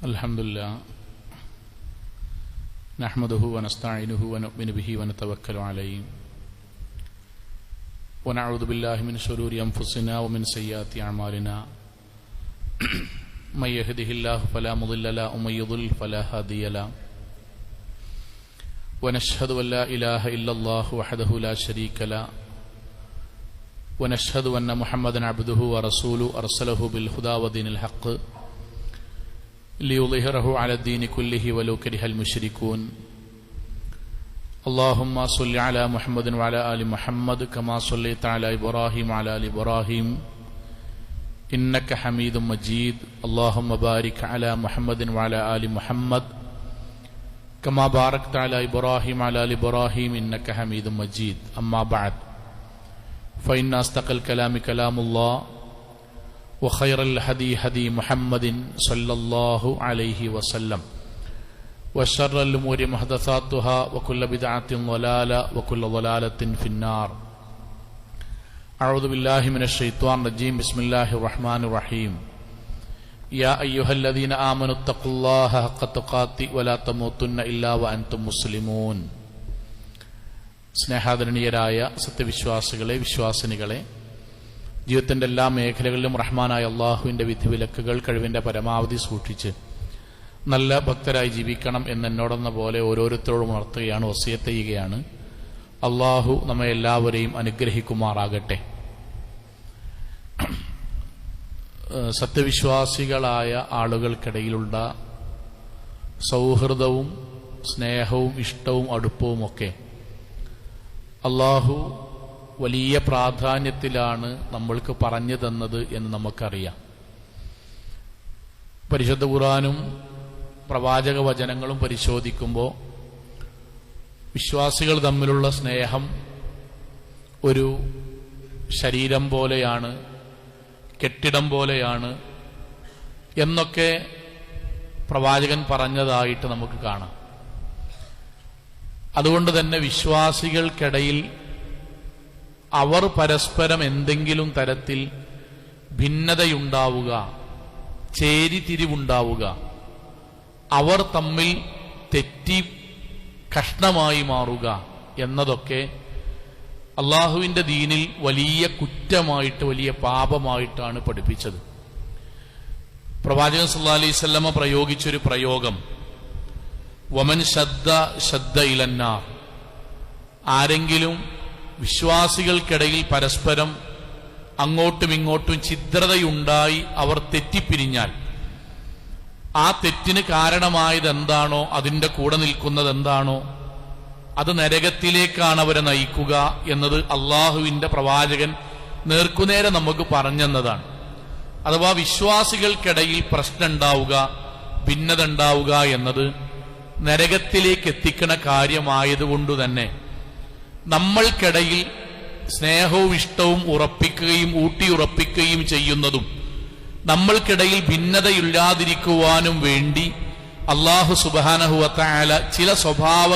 അൽഹംദുലില്ലാ നഹ്മദുഹു വനസ്തഈനുഹു വനുഅ്മിനു ബിഹി വനതവക്കലു അലൈഹി വനഊദു ബില്ലാഹി മിൻ ശുറൂരി അൻഫുസിനാ വമിൻ സയ്യിആതി അഅ്മാലിനാ മൻ യഹ്ദിഹില്ലാഹു ഫലാ മുളില്ല ലഹു വമൻ യുദ്ലിൽ ഫലാ ഹാദിയ ലഹു വനശ്ഹദു അൻ ലാ ഇലാഹ ഇല്ലല്ലാഹു വഹ്ദഹു ലാ ശരീക ലഹു വനശ്ഹദു അന്ന മുഹമ്മദൻ അബ്ദുഹു വറസൂലുഹു അർസലഹു ബിൽ ഹുദാ വദീനിൽ ഹഖ് ليظهره على الدين كله ولو كره المشركون اللهم صل على محمد وعلى آل محمد كما صليت على إبراهيم وعلى آل إبراهيم إنك حميد مجيد اللهم بارك على محمد وعلى آل محمد كما باركت على إبراهيم وعلى آل إبراهيم إنك حميد مجيد أما بعد فإن أصدق الكلام كلام الله وخير الهدي هدي محمد صلى الله عليه وسلم وشر الأمور محدثاتها وكل بدعة ضلالة وكل ضلالة في النار أعوذ بالله من الشيطان الرجيم بسم الله الرحمن الرحيم يا أيها الذين آمنوا اتقوا الله حق تقاته ولا تموتن إلا وأنتم مسلمون സ്നേഹാദരണീയരായ സത്യവിശ്വാസികളെ വിശ്വാസിനികളെ, ജീവിതത്തിന്റെ എല്ലാ മേഖലകളിലും റഹ്മാനായ അള്ളാഹുവിന്റെ വിധിവിലക്കുകൾ കഴിവിന്റെ പരമാവധി സൂക്ഷിച്ച് നല്ല ഭക്തരായി ജീവിക്കണം എന്നോടെന്ന പോലെ ഓരോരുത്തരോടും ഉണർത്തുകയാണ്, വസിയത്ത് ചെയ്യുകയാണ്. അള്ളാഹു നമ്മെ എല്ലാവരെയും അനുഗ്രഹിക്കുമാറാകട്ടെ. സത്യവിശ്വാസികളായ ആളുകൾക്കിടയിലുള്ള സൗഹൃദവും സ്നേഹവും ഇഷ്ടവും അടുപ്പവും ഒക്കെ അള്ളാഹു വലിയ പ്രാധാന്യത്തിലാണ് നമ്മൾക്ക് പറഞ്ഞു തന്നത് എന്ന് നമുക്കറിയാം. പരിശുദ്ധ ഖുർആനും പ്രവാചക വചനങ്ങളും പരിശോധിക്കുമ്പോൾ വിശ്വാസികൾ തമ്മിലുള്ള സ്നേഹം ഒരു ശരീരം പോലെയാണ്, കെട്ടിടം പോലെയാണ് എന്നൊക്കെ പ്രവാചകൻ പറഞ്ഞതായിട്ട് നമുക്ക് കാണാം. അതുകൊണ്ട് തന്നെ വിശ്വാസികൾക്കിടയിൽ അവർ പരസ്പരം എന്തെങ്കിലും തരത്തിൽ ഭിന്നതയുണ്ടാവുക, ചേരിതിരിവുണ്ടാവുക, അവർ തമ്മിൽ തെറ്റി കഷ്ണമായി മാറുക എന്നതൊക്കെ അള്ളാഹുവിന്റെ ദീനിൽ വലിയ കുറ്റമായിട്ട്, വലിയ പാപമായിട്ടാണ് പഠിപ്പിച്ചത്. പ്രവാചകൻ സല്ലല്ലാഹു അലൈഹി വസല്ലമ പ്രയോഗിച്ചൊരു പ്രയോഗം, വമൻ ശദ്ദ ഇലന്നാർ, ആരെങ്കിലും വിശ്വാസികൾക്കിടയിൽ പരസ്പരം അങ്ങോട്ടും ഇങ്ങോട്ടും ഛിദ്രതയുണ്ടായി അവർ തെറ്റിപ്പിരിഞ്ഞാൽ ആ തെറ്റിന് കാരണമായത് എന്താണോ, അതിന്റെ കൂടെ നിൽക്കുന്നത് എന്താണോ, അത് നരകത്തിലേക്കാണ് അവരെ നയിക്കുക എന്നത് അള്ളാഹുവിന്റെ പ്രവാചകൻ നേർക്കുനേരെ നമുക്ക് പറഞ്ഞെന്നതാണ്. അഥവാ വിശ്വാസികൾക്കിടയിൽ പ്രശ്നം ഉണ്ടാവുക, ഭിന്നത ഉണ്ടാവുക എന്നത് നരകത്തിലേക്ക് എത്തിക്കണ കാര്യമായതുകൊണ്ട് തന്നെ നമ്മൾക്കിടയിൽ സ്നേഹവും ഇഷ്ടവും ഉറപ്പിക്കുകയും ഊട്ടിയുറപ്പിക്കുകയും ചെയ്യുന്നതും നമ്മൾക്കിടയിൽ ഭിന്നതയില്ലാതിരിക്കുവാനും വേണ്ടി അല്ലാഹു സുബ്ഹാനഹു വ തആല ചില സ്വഭാവ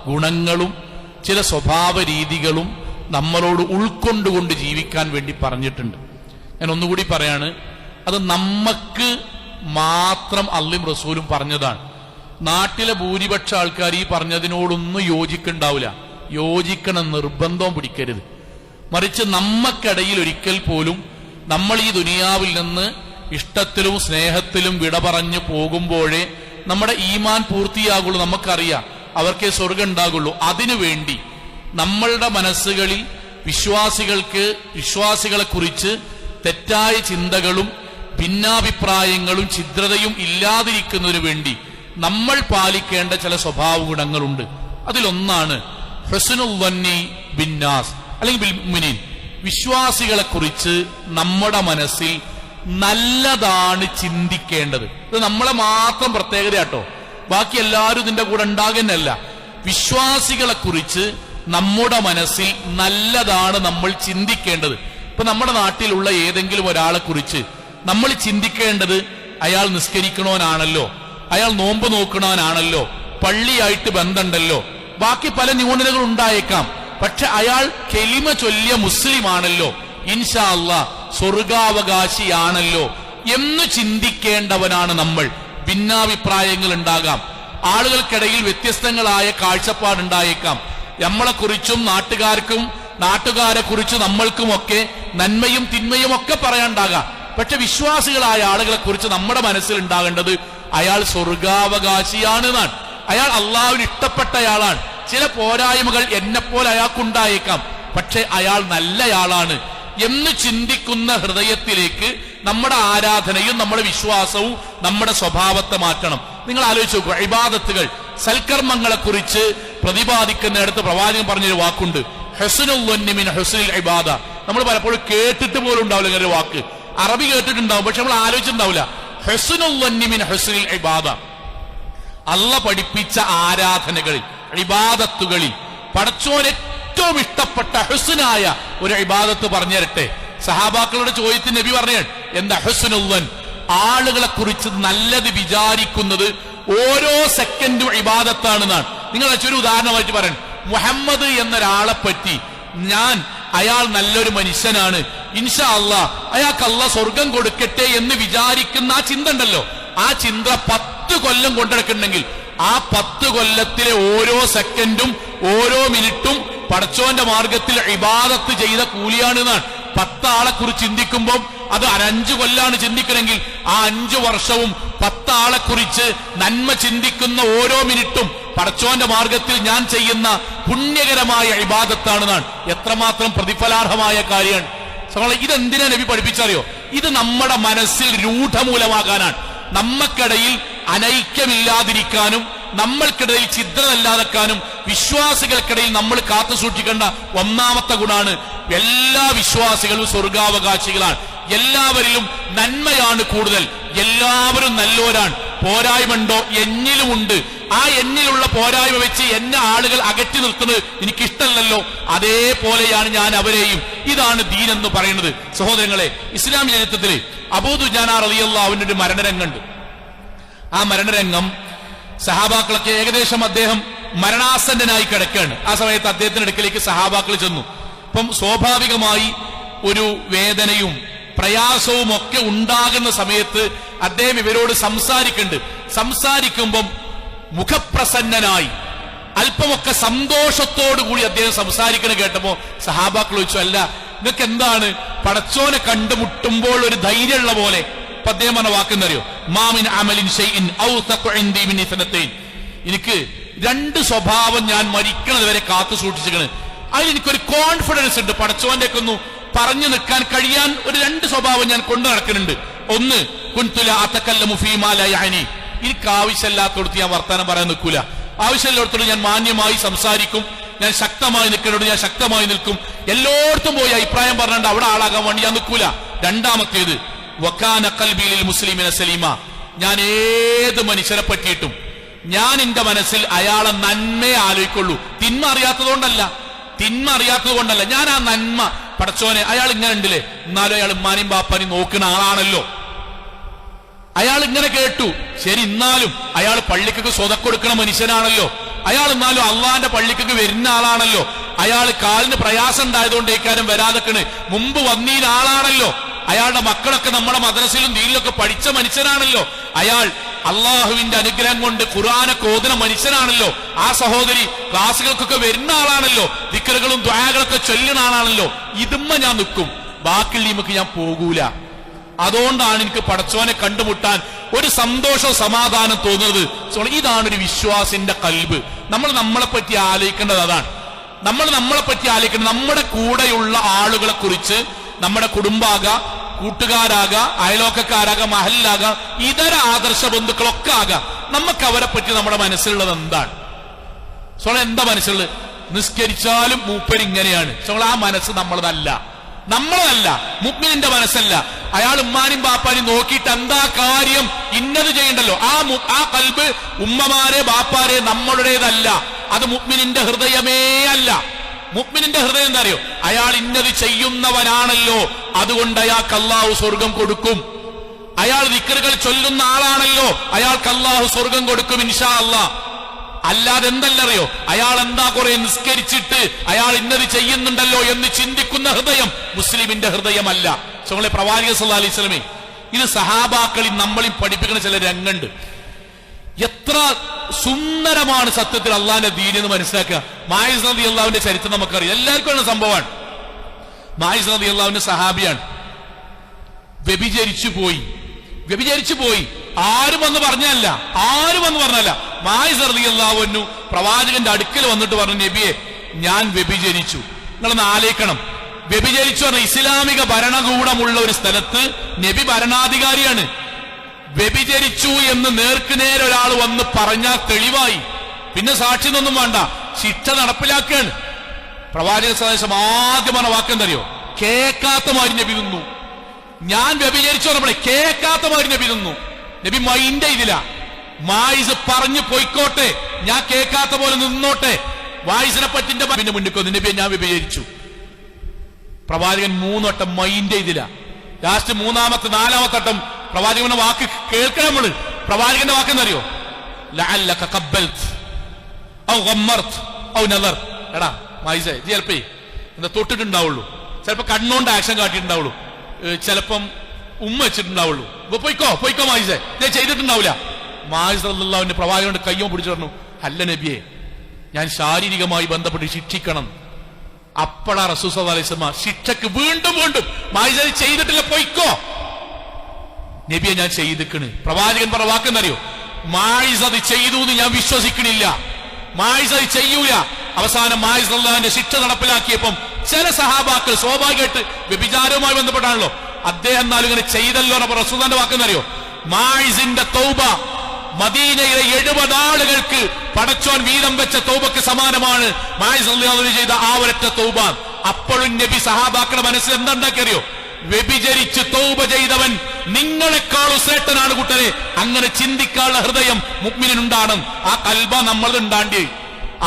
ഗുണങ്ങളും ചില സ്വഭാവ രീതികളും നമ്മളോട് ഉൾക്കൊണ്ടുകൊണ്ട് ജീവിക്കാൻ വേണ്ടി പറഞ്ഞിട്ടുണ്ട്. ഞാൻ ഒന്നുകൂടി പറയാണ്, അത് നമ്മക്ക് മാത്രം അള്ളയും റസൂലും പറഞ്ഞതാണ്. നാട്ടിലെ ഭൂരിപക്ഷ ആൾക്കാർ ഈ പറഞ്ഞതിനോടൊന്നും യോജിക്കുന്നുണ്ടാവില്ല. യോജിക്കണം, നിർബന്ധവും പിടിക്കരുത്. മറിച്ച് നമ്മക്കിടയിൽ ഒരിക്കൽ പോലും നമ്മൾ ഈ ദുനിയാവിൽ നിന്ന് ഇഷ്ടത്തിലും സ്നേഹത്തിലും വിട പറഞ്ഞു പോകുമ്പോഴേ നമ്മുടെ ഈമാൻ പൂർത്തിയാകുള്ളൂ. നമുക്കറിയാം അവർക്കേ സ്വർഗം ഉണ്ടാകുള്ളൂ. അതിനുവേണ്ടി നമ്മളുടെ മനസ്സുകളിൽ വിശ്വാസികളെ കുറിച്ച് തെറ്റായ ചിന്തകളും ഭിന്നാഭിപ്രായങ്ങളും ഛിദ്രതയും ഇല്ലാതിരിക്കുന്നതിനു വേണ്ടി നമ്മൾ പാലിക്കേണ്ട ചില സ്വഭാവ ഗുണങ്ങളുണ്ട്. അതിലൊന്നാണ് ഹുസ്നുൽ വന്നി ബിന്നാസ് അല്ലെങ്കിൽ ബിൽ മുഅ്മിനീൻ. വിശ്വാസികളെ കുറിച്ച് നമ്മുടെ മനസ്സിൽ നല്ലതാണ് ചിന്തിക്കേണ്ടത്. ഇത് നമ്മളെ മാത്രം പ്രത്യേകത കേട്ടോ, ബാക്കി എല്ലാവരും ഇതിന്റെ കൂടെ ഉണ്ടാകുന്നല്ല. വിശ്വാസികളെ കുറിച്ച് നമ്മുടെ മനസ്സിൽ നല്ലതാണ് നമ്മൾ ചിന്തിക്കേണ്ടത്. ഇപ്പൊ നമ്മുടെ നാട്ടിലുള്ള ഏതെങ്കിലും ഒരാളെ കുറിച്ച് നമ്മൾ ചിന്തിക്കേണ്ടത് അയാൾ നിസ്കരിക്കണവനാണല്ലോ, അയാൾ നോമ്പ് നോക്കണവനാണല്ലോ, പള്ളിയായിട്ട് ബന്ധമുണ്ടല്ലോ, ബാക്കി പല ന്യൂനതകൾ ഉണ്ടായേക്കാം, പക്ഷെ അയാൾ കെലിമ ചൊല്ലിയ മുസ്ലിം ആണല്ലോ, ഇൻഷാ അല്ലാഹ് സ്വർഗാവകാശിയാണല്ലോ എന്ന് ചിന്തിക്കേണ്ടവനാണ് നമ്മൾ. ഭിന്നാഭിപ്രായങ്ങൾ ഉണ്ടാകാം, ആളുകൾക്കിടയിൽ വ്യത്യസ്തങ്ങളായ കാഴ്ചപ്പാടുണ്ടായേക്കാം. നമ്മളെക്കുറിച്ചും നാട്ടുകാരെ കുറിച്ച് നമ്മൾക്കുമൊക്കെ നന്മയും തിന്മയും ഒക്കെ പറയാനുണ്ടാകാം. പക്ഷെ വിശ്വാസികളായ ആളുകളെ കുറിച്ച് നമ്മുടെ മനസ്സിൽ ഉണ്ടാകേണ്ടത് അയാൾ സ്വർഗാവകാശിയാണെന്നാണ്, അയാൾ അള്ളാഹുവിന് ഇഷ്ടപ്പെട്ടയാളാണ്. ചില പോരായ്മകൾ എന്നെപ്പോലെ അയാൾക്കുണ്ടായേക്കാം, പക്ഷെ അയാൾ നല്ലയാളാണ് എന്ന് ചിന്തിക്കുന്ന ഹൃദയത്തിലേക്ക് നമ്മുടെ ആരാധനയും നമ്മുടെ വിശ്വാസവും നമ്മുടെ സ്വഭാവത്തെ മാറ്റണം. നിങ്ങൾ ആലോചിച്ച് നോക്കൂ, ഇബാദത്തുകൾ സൽക്കർമ്മങ്ങളെ കുറിച്ച് പ്രതിപാദിക്കുന്നിടത്ത് പ്രവാചകൻ പറഞ്ഞൊരു വാക്കുണ്ട്, ഹുസ്നുൽ വന്നി മിൻ ഹുസ്നിൽ ഇബാദ. നമ്മൾ പലപ്പോഴും കേട്ടിട്ട് പോലും ഉണ്ടാവില്ല ഇങ്ങനെ ഒരു വാക്ക്. അറബി കേട്ടിട്ടുണ്ടാവും, പക്ഷെ നമ്മൾ ആലോചിച്ചിട്ടുണ്ടാവില്ല. ഹുസ്നുൽ വന്നി മിൻ ഹുസ്നിൽ ഇബാദ, അള്ളാഹ് പഠിപ്പിച്ച ആരാധനകളിൽ, ഇബാദത്തുകളിൽ പടച്ചോൻ ഏറ്റവും ഇഷ്ടപ്പെട്ട ഹുസ്നായ ഒരു ഇബാദത്ത് പറഞ്ഞു തരട്ടെ. സഹാബാക്കളുടെ ചോദ്യത്തിന് നബി പറഞ്ഞു, എന്താ ഹുസ്നുൽ വൻ? ആളുകളെ കുറിച്ച് നല്ലത് വിചാരിക്കുന്നത് ഓരോ സെക്കൻഡും ഇബാദത്താണെന്നാണ്. നിങ്ങൾ ഒരു ഉദാഹരണമായിട്ട് പറയണം, മുഹമ്മദ് എന്നൊരാളെ പറ്റി അയാൾ നല്ലൊരു മനുഷ്യനാണ്, ഇൻഷാ അല്ലാഹ് അയാൾക്ക് അല്ലാഹ് സ്വർഗം കൊടുക്കട്ടെ എന്ന് വിചാരിക്കുന്ന ആ ചിന്ത ഉണ്ടല്ലോ, ആ ചിന്ത 10 കൊല്ലം കൊണ്ടിടക്കുന്നുണ്ടെങ്കിൽ ആ 10 കൊല്ലത്തിലെ ഓരോ സെക്കൻഡും ഓരോ മിനിറ്റും പടച്ചോന്റെ മാർഗത്തിൽ ഇബാദത്ത് ചെയ്ത കൂലിയാണെന്നാണ്. 10 ആളെ കുറിച്ച് ചിന്തിക്കുമ്പോൾ അത് 5 കൊല്ലാണ് ചിന്തിക്കണമെങ്കിൽ ആ 5 വർഷവും 10 ആളെ കുറിച്ച് നന്മ ചിന്തിക്കുന്ന ഓരോ മിനിറ്റും പടച്ചോന്റെ മാർഗത്തിൽ ഞാൻ ചെയ്യുന്ന പുണ്യകരമായ ഇബാദത്താണെന്നാണ്. എത്രമാത്രം പ്രതിഫലാർഹമായ കാര്യമാണ്. ഇതെന്തിനാ നബി പഠിപ്പിച്ചറിയോ? ഇത് നമ്മുടെ മനസ്സിൽ രൂഢമൂലമാകാനാണ്, നമ്മൾക്കിടയിൽ അനൈക്യമില്ലാതിരിക്കാനും നമ്മൾക്കിടയിൽ ഛിദ്രതല്ലാതെക്കാനും വിശ്വാസികൾക്കിടയിൽ നമ്മൾ കാത്തു സൂക്ഷിക്കേണ്ട ഒന്നാമത്തെ ഗുണാണ്. എല്ലാ വിശ്വാസികളും സ്വർഗാവകാശികളാണ്, എല്ലാവരിലും നന്മയാണ് കൂടുതൽ, എല്ലാവരും നല്ലോരാണ്. പോരായ്മണ്ടോ? എന്നിലുമുണ്ട്. ആ എന്നിലുള്ള പോരായ്മ വെച്ച് എന്നെ ആളുകൾ അകറ്റി നിർത്തുന്നത് എനിക്കിഷ്ടമല്ലല്ലോ, അതേപോലെയാണ് ഞാൻ അവരെയും. ഇതാണ് ദീൻ എന്ന് പറയുന്നത്. സഹോദരങ്ങളെ, ഇസ്ലാം ചരിത്രത്തിൽ അബൂ ദുജാന റളിയല്ലാഹു അൻഹു ഒരു മരണരംഗമുണ്ട്. ആ മരണരംഗം സഹാബാക്കളൊക്കെ ഏകദേശം അദ്ദേഹം മരണാസന്നനായി കിടക്കുകയാണ്. ആ സമയത്ത് അദ്ദേഹത്തിന്റെ അടുക്കലേക്ക് സഹാബാക്കൾ ചെന്നു. അപ്പം സ്വാഭാവികമായി ഒരു വേദനയും പ്രയാസവും ഒക്കെ ഉണ്ടാകുന്ന സമയത്ത് അദ്ദേഹം ഇവരോട് സംസാരിക്കുമ്പം മുഖപ്രസന്നനായി അല്പമൊക്കെ സന്തോഷത്തോടു കൂടി അദ്ദേഹം സംസാരിക്കണ കേട്ടപ്പോ സഹാബാക്കൾ ചോദിച്ചു, അല്ല നിങ്ങൾക്ക് എന്താണ് പടച്ചോനെ കണ്ടുമുട്ടുമ്പോൾ ഒരു ധൈര്യമുള്ള പോലെ? അപ്പൊ അദ്ദേഹം പറഞ്ഞ വാക്കെന്നറിയോ? മാമിൻ അമലിൻ ഷൈഇൻ ഔതഖു ഇൻദി മിൻ ഇത്നതൈൻ. എനിക്ക് 2 സ്വഭാവം ഞാൻ മരിക്കണത് വരെ കാത്തു സൂക്ഷിച്ചിരിക്കണ്. അതിൽ എനിക്കൊരു കോൺഫിഡൻസ് ഉണ്ട്, പടച്ചോന്റെ ഒക്കെ ഒന്ന് പറഞ്ഞു നിൽക്കാൻ കഴിയാൻ ഒരു 2 സ്വഭാവം ഞാൻ കൊണ്ടു നടക്കുന്നുണ്ട്. ഒന്ന്, കുൻതു ലാ അതകല്ലമു ഫീമാ ലാ യഅനി. എനിക്ക് ആവശ്യമില്ലാത്തടത്ത് ഞാൻ വർത്താനം പറയാൻ നിൽക്കൂല, ആവശ്യമില്ലാത്തടത്ത് ഞാൻ മാന്യമായി സംസാരിക്കും, ഞാൻ ശക്തമായി നിൽക്കുന്നതോട് ഞാൻ ശക്തമായി നിൽക്കും, എല്ലായിടത്തും പോയി അഭിപ്രായം പറഞ്ഞിട്ട് അവിടെ ആളാകാൻ വേണ്ടി ഞാൻ നിൽക്കൂല. രണ്ടാമത്തേത്, വകാന ഖൽബി ലിൽ മുസ്ലിമീന സലീമ. ഞാൻ ഏത് മനുഷ്യരെ പറ്റിയിട്ടും ഞാൻ എന്റെ മനസ്സിൽ അയാളെ നന്മയെ ആലോചിക്കുള്ളൂ, തിന്മ അറിയാത്തതുകൊണ്ടല്ല. ഞാൻ ആ നന്മ, പടച്ചോനെ അയാൾ ഇങ്ങനെ ഉണ്ടല്ലേ, എന്നാലും അയാൾ ഉമ്മാനെയും ബാപ്പാനെയും നോക്കുന്ന ആളാണല്ലോ, അയാൾ ഇങ്ങനെ കേട്ടു, ശരി, എന്നാലും അയാൾ പള്ളിക്കൊക്കെ സ്വതം കൊടുക്കുന്ന മനുഷ്യനാണല്ലോ, അയാൾ എന്നാലും അള്ളാന്റെ പള്ളിക്കൊക്കെ വരുന്ന ആളാണല്ലോ, അയാൾ കാലിന് പ്രയാസം ഉണ്ടായതുകൊണ്ട് ഇക്കാര്യം വരാതെക്കണ്, മുമ്പ് വന്നീന ആളാണല്ലോ, അയാളുടെ മക്കളൊക്കെ നമ്മുടെ മദ്രസയിലും ദീനിലൊക്കെ പഠിച്ച മനുഷ്യനാണല്ലോ, അയാൾ അള്ളാഹുവിന്റെ അനുഗ്രഹം കൊണ്ട് ഖുർആനൊക്കെ ഓതുന്ന മനുഷ്യനാണല്ലോ, ആ സഹോദരി ക്ലാസുകൾക്കൊക്കെ വരുന്ന ആളാണല്ലോ, ദിക്റുകളും ദുആകളൊക്കെ ചൊല്ലുന്ന ആളാണല്ലോ, ഇതുമ്മ ഞാൻ നിൽക്കും, ബാക്കിയുള്ളീമക്ക് ഞാൻ പോകൂല. അതുകൊണ്ടാണ് എനിക്ക് പടച്ചോനെ കണ്ടുമുട്ടാൻ ഒരു സന്തോഷവും സമാധാനം തോന്നുന്നത്. ഇതാണ് ഒരു വിശ്വാസിന്റെ കൽബ്. നമ്മൾ നമ്മളെപ്പറ്റി ആലോചിക്കേണ്ടത് അതാണ്. നമ്മളെപ്പറ്റി ആലോചിക്കേണ്ടത് നമ്മുടെ കൂടെയുള്ള ആളുകളെ കുറിച്ച്, നമ്മുടെ കുടുംബാകാം, കൂട്ടുകാരാകാം, അയലോക്കക്കാരാകാം, മഹലിലാകാം, ഇതര ആദർശ ബന്ധുക്കളൊക്കെ ആകാം, നമുക്ക് അവരെ പറ്റി നമ്മുടെ മനസ്സിലുള്ളത് എന്താണ്? എന്താ മനസ്സിലുള്ളത്? നിസ്കരിച്ചാലും മൂപ്പരിങ്ങനെയാണ്. ആ മനസ്സ് നമ്മളതല്ല, മുഅ്മിനിന്റെ മനസ്സല്ല. അയാൾ ഉമ്മാനും ബാപ്പാനും നോക്കിയിട്ട് എന്താ കാര്യം, ഇന്നത് ചെയ്യണ്ടല്ലോ, ആ കൽബ് ഉമ്മമാരെ ബാപ്പാരെ നമ്മളുടേതല്ല, അത് മുഅ്മിനിന്റെ ഹൃദയമേ അല്ല. മുഅ്മിനിന്റെ ഹൃദയം എന്താ അറിയോ? അയാൾ ഇന്നത് ചെയ്യുന്നവനാണല്ലോ, അതുകൊണ്ട് അയാൾക്ക് അല്ലാഹു സ്വർഗം കൊടുക്കും. അയാൾ ദിക്റുകൾ ചൊല്ലുന്ന ആളാണല്ലോ, അയാൾക്ക് അല്ലാഹു സ്വർഗം കൊടുക്കും ഇൻഷാ അല്ലാഹ്. അല്ലാതെ എന്തല്ലറിയോ, അയാൾ എന്താ കുറെ നിസ്കരിച്ചിട്ട് അയാൾ ഇന്നത് ചെയ്യുന്നുണ്ടല്ലോ എന്ന് ചിന്തിക്കുന്ന ഹൃദയം മുസ്ലിമിന്റെ ഹൃദയമല്ല. പ്രവാചകൻ സല്ലല്ലാഹു അലൈഹി വസല്ലമേ, ഇത് സഹാബാക്കളിൽ നമ്മളിൽ പഠിപ്പിക്കുന്ന ചില രംഗമുണ്ട്. എത്ര സുന്ദരമാണ് സത്യത്തിൽ അള്ളാന്റെ ദീൻ എന്ന് മനസ്സിലാക്കുക. മായിസ് റളിയല്ലാഹുവിന്റെ ചരിത്രം നമുക്കറിയാം, എല്ലാവർക്കും ഉള്ള സംഭവമാണ്. മായിസ് റളിയല്ലാഹുവിന്റെ സഹാബിയാണ്. വ്യഭിചരിച്ചു പോയി. ആരും വന്ന് പറഞ്ഞല്ല. മായിസ് റളിയല്ലാഹു അൻഹു പ്രവാചകന്റെ അടുക്കൽ വന്നിട്ട് പറഞ്ഞു, നബിയെ ഞാൻ വ്യഭിചരിച്ചു. നിങ്ങളൊന്ന് ആലോചിക്കണം, വ്യഭിചരിച്ചു പറഞ്ഞ ഇസ്ലാമിക ഭരണകൂടമുള്ള ഒരു സ്ഥലത്ത് നബി ഭരണാധികാരിയാണ്. വ്യഭിചരിച്ചു എന്ന് നേർക്കുനേരെ ഒരാൾ വന്ന് പറഞ്ഞാൽ തെളിവായി, പിന്നെ സാക്ഷി ഒന്നും വേണ്ട, ശിക്ഷ നടപ്പിലാക്കുകയാണ്. പ്രവാചക സന്ദേശം ആദ്യം പറഞ്ഞ വാക്കെന്തറിയോ? കേൾക്കാത്ത മാതിരി നബി നിന്നു. ഞാൻ വ്യഭിചരിച്ചു പറഞ്ഞപ്പോഴേ കേൾക്കാത്ത മാതിരി നബി നിന്നു. നബി മൈൻഡ് ഇതില. മായിസ് പറഞ്ഞു പോയിക്കോട്ടെ, ഞാൻ കേൾക്കാത്ത പോലെ നിന്നോട്ടെ. വായിസിനെ പറ്റിന്റെ പിന്നെ മുന്നിക്കൊന്നു, നബിയെ ഞാൻ വ്യഭിചരിച്ചു. പ്രവാചകൻ 3 വട്ടം മൈൻഡ് ചെയ്തില്ല. ലാസ്റ്റ് 3-ാമത്തെ 4-ാമത്തെ വട്ടം പ്രവാചകന്റെ വാക്ക് കേൾക്കണം. നമ്മള് പ്രവാചകന്റെ വാക്കെന്നറിയോ? ലഅല്ലക ഖബ്ബൽത് ഔ ഗമ്മർത് ഔ നദർത്. എടാ മായിസേ, ചിലപ്പോ എന്താ തൊട്ടിട്ടുണ്ടാവുള്ളൂ, ചിലപ്പോ കണ്ണോണ്ട് ആക്ഷൻ കാട്ടിയിട്ടുണ്ടാവുള്ളൂ, ചിലപ്പം ഉമ്മ വെച്ചിട്ടുണ്ടാവുള്ളൂ. പോയിക്കോ മായിസേ, ഞാൻ ചെയ്തിട്ടുണ്ടാവില്ല. മായിസ് റളിയല്ലാഹു പ്രവാചകന്റെ കയ്യോ പിടിച്ചു പറഞ്ഞു, അല്ല നബിയെ, ഞാൻ ശാരീരികമായി ബന്ധപ്പെട്ട് ശിക്ഷിക്കണം. അപ്പളാ റസൂൽ സല്ലല്ലാഹു അലൈഹി വസല്ലം ശിക്ഷക്ക് വീണ്ടും മായിസ് ചെയ്തിട്ടില്ല, പോയിക്കോ. നബിയെ ഞാൻ ചെയ്തിക്കണ്. പ്രവാചകൻ പറഞ്ഞ വാക്കെന്നറിയോ? മായിസ് അത് ചെയ്തു എന്ന് ഞാൻ വിശ്വസിക്കണില്ല, മായിസ് അത് ചെയ്യൂല. അവസാനം മായിസ് റളിയല്ലാഹുവിന്റെ ശിക്ഷ നടപ്പിലാക്കിയപ്പം ചില സഹാബാക്കൾ സ്വാഭാവികമായിട്ട് വ്യഭിചാരവുമായി ബന്ധപ്പെട്ടാണല്ലോ, അദ്ദേഹം എന്നാലും ഇങ്ങനെ ചെയ്തല്ലോ എന്നപ്പോ റസൂലിന്റെ വാക്കെന്നറിയോ? മായിസിന്റെ തൗബ മദീനയിലെ 70 ആളുകൾക്ക് പടച്ചോൻ വീതം വെച്ച തൗബക്ക് സമാനമാണ് മായിസ് റളിയല്ലാഹു അൻഹു ചെയ്ത ആ ഒരൊറ്റ തൗബ. അപ്പോഴും നബി സഹാബാക്കളുടെ മനസ്സിൽ എന്താണ്ടാക്കിയറിയോ? വ്യഭിചരിച്ച് തൗബ ചെയ്തവൻ നിങ്ങളെക്കാളും ശ്രേഷ്ഠനാണ് കൂട്ടരെ. അങ്ങനെ ചിന്തിക്കാനുള്ള ഹൃദയം മുഅ്മിനിനുണ്ടാണ്. ആ കൽബ നമ്മൾ ഉണ്ടാണ്ടി.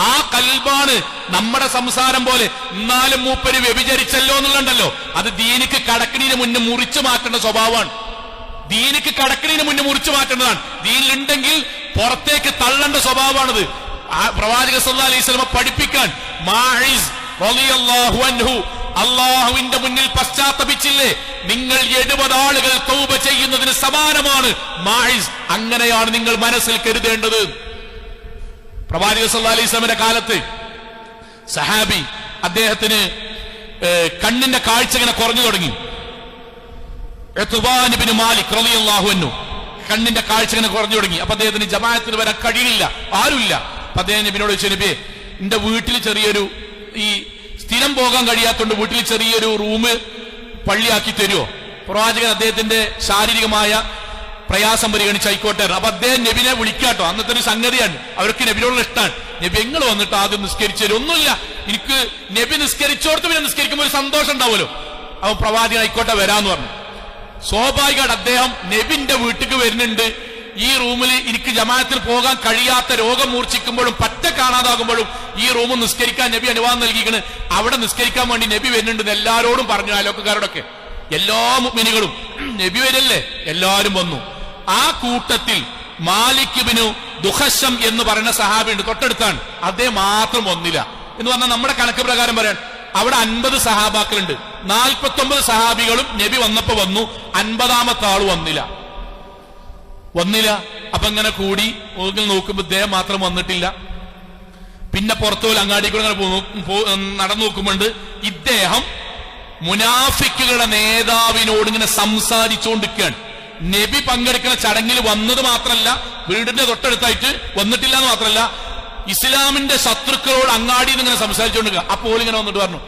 ആ കൽബാണ് നമ്മുടെ സംസാരം പോലെ. എന്നാലും മൂപ്പര് വ്യഭിചരിച്ചല്ലോ എന്നുള്ളണ്ടല്ലോ, അത് ദീനിക്ക് കടക്കണീന് മുന്നേ മുറിച്ചു മാറ്റേണ്ട സ്വഭാവമാണ്. ദീനിക്ക് കടക്കണീന് മുന്നേ മുറിച്ചു മാറ്റേണ്ടതാണ്. ദീനിലുണ്ടെങ്കിൽ പുറത്തേക്ക് തള്ളേണ്ട സ്വഭാവമാണത്. പ്രവാചക സല്ലല്ലാഹു അലൈഹി വസല്ലം പഠിപ്പിക്കാൻ മായിസ് റളിയല്ലാഹു അൻഹു അള്ളാഹുവിന്റെ മുന്നിൽ പശ്ചാത്തപിച്ചില്ലേ? നിങ്ങൾ 70 ആളുകൾ തൗബ ചെയ്യുന്നതിന് സമാനമാണ് മായിസ്. അങ്ങനെയാണ് നിങ്ങൾ മനസ്സിൽ കരുതേണ്ടത്. പ്രവാചക സല്ലല്ലാഹു അലൈഹി വസല്ലമയുടെ കാലത്ത് സഹാബി, അദ്ദേഹത്തിന് കണ്ണിന്റെ കാഴ്ച ഇങ്ങനെ കുറഞ്ഞു തുടങ്ങി. ഉത്ബാൻ ഇബ്നു മാലിക് റളിയല്ലാഹു അൻഹു കണ്ണിന്റെ കാഴ്ച ഇങ്ങനെ കുറഞ്ഞു തുടങ്ങി. അപ്പൊ അദ്ദേഹത്തിന് ജമാഅത്തിന് വരാൻ കഴിയില്ല, ആരുമില്ല. അപ്പൊ അദ്ദേഹം നബിയോട് ചോദിച്ചു, നബിയെ എന്റെ വീട്ടിൽ ചെറിയൊരു ഈ സ്ഥിരം പോകാൻ കഴിയാത്തോണ്ട് വീട്ടിൽ ചെറിയൊരു റൂം പള്ളിയാക്കി തരുമോ? പ്രവാചകൻ അദ്ദേഹത്തിന്റെ ശാരീരികമായ പ്രയാസം പരിഗണിച്ച് ആയിക്കോട്ടെ. അപ്പൊ അദ്ദേഹം നബിനെ വിളിക്കാട്ടോ. അന്നത്തെ ഒരു സംഗതിയാണ്, അവർക്ക് നബിയോടുള്ള ഇഷ്ടമാണ്. നബി എങ്ങൾ വന്നിട്ട് ആദ്യം നിസ്കരിച്ചു തരും. ഒന്നുമില്ല, എനിക്ക് നബി നിസ്കരിച്ചോടത്ത് പിന്നെ നിസ്കരിക്കുമ്പോൾ ഒരു സന്തോഷം ഉണ്ടാവുമല്ലോ. അവൻ പ്രവാചകൻ ആയിക്കോട്ടെ വരാന്ന് പറഞ്ഞു. സ്വാഭാവികമായിട്ട് അദ്ദേഹം നബിന്റെ വീട്ടിക്ക് വരുന്നുണ്ട്. ഈ റൂമിൽ എനിക്ക് ജമാഅത്തിൽ പോകാൻ കഴിയാത്ത രോഗം മൂർച്ഛിക്കുമ്പോഴും പറ്റ കാണാതാകുമ്പോഴും ഈ റൂം നിസ്കരിക്കാൻ നബി അനുവാദം നൽകിക്കണ്. അവിടെ നിസ്കരിക്കാൻ വേണ്ടി നബി വരുന്നുണ്ടെന്ന് എല്ലാരോടും പറഞ്ഞു, അയലോക്കാരോടൊക്കെ. എല്ലാ മുഅ്മിനുകളും നബി വരല്ലേ, എല്ലാവരും വന്നു. ആ കൂട്ടത്തിൽ മാലിക് ഇബ്നു ദുഖശം എന്ന് പറയുന്ന സഹാബി ഉണ്ട്, തൊട്ടടുത്താണ്. അദ്ദേഹം മാത്രം വന്നില്ല എന്ന് പറഞ്ഞാൽ നമ്മുടെ കണക്ക് പ്രകാരം പറയാൻ അവിടെ 50 സഹാബാക്കളുണ്ട്. 49 സഹാബികളും നബി വന്നപ്പോ വന്നു, 50-ാമത്തെ ആള് വന്നില്ല. അപ്പൊ ഇങ്ങനെ കൂടി നോക്കുമ്പോ ഇദ്ദേഹം മാത്രം വന്നിട്ടില്ല. പിന്നെ പുറത്തുപോലെ അങ്ങാടി കൂടെ നടന്നു നോക്കുമ്പോണ്ട് ഇദ്ദേഹം മുനാഫിക്കുകളുടെ നേതാവിനോട് ഇങ്ങനെ സംസാരിച്ചുകൊണ്ടിരിക്കുകയാണ്. നബി പങ്കെടുക്കുന്ന ചടങ്ങിൽ വന്നത് മാത്രമല്ല, വീടിന്റെ തൊട്ടടുത്തായിട്ട് വന്നിട്ടില്ല എന്ന് മാത്രമല്ല, ഇസ്ലാമിന്റെ ശത്രുക്കളോട് അങ്ങാടിയിൽ നിന്ന് ഇങ്ങനെ സംസാരിച്ചുകൊണ്ടിരിക്കുക. അപ്പോൾ ഇങ്ങനെ വന്നിട്ട് പറഞ്ഞു,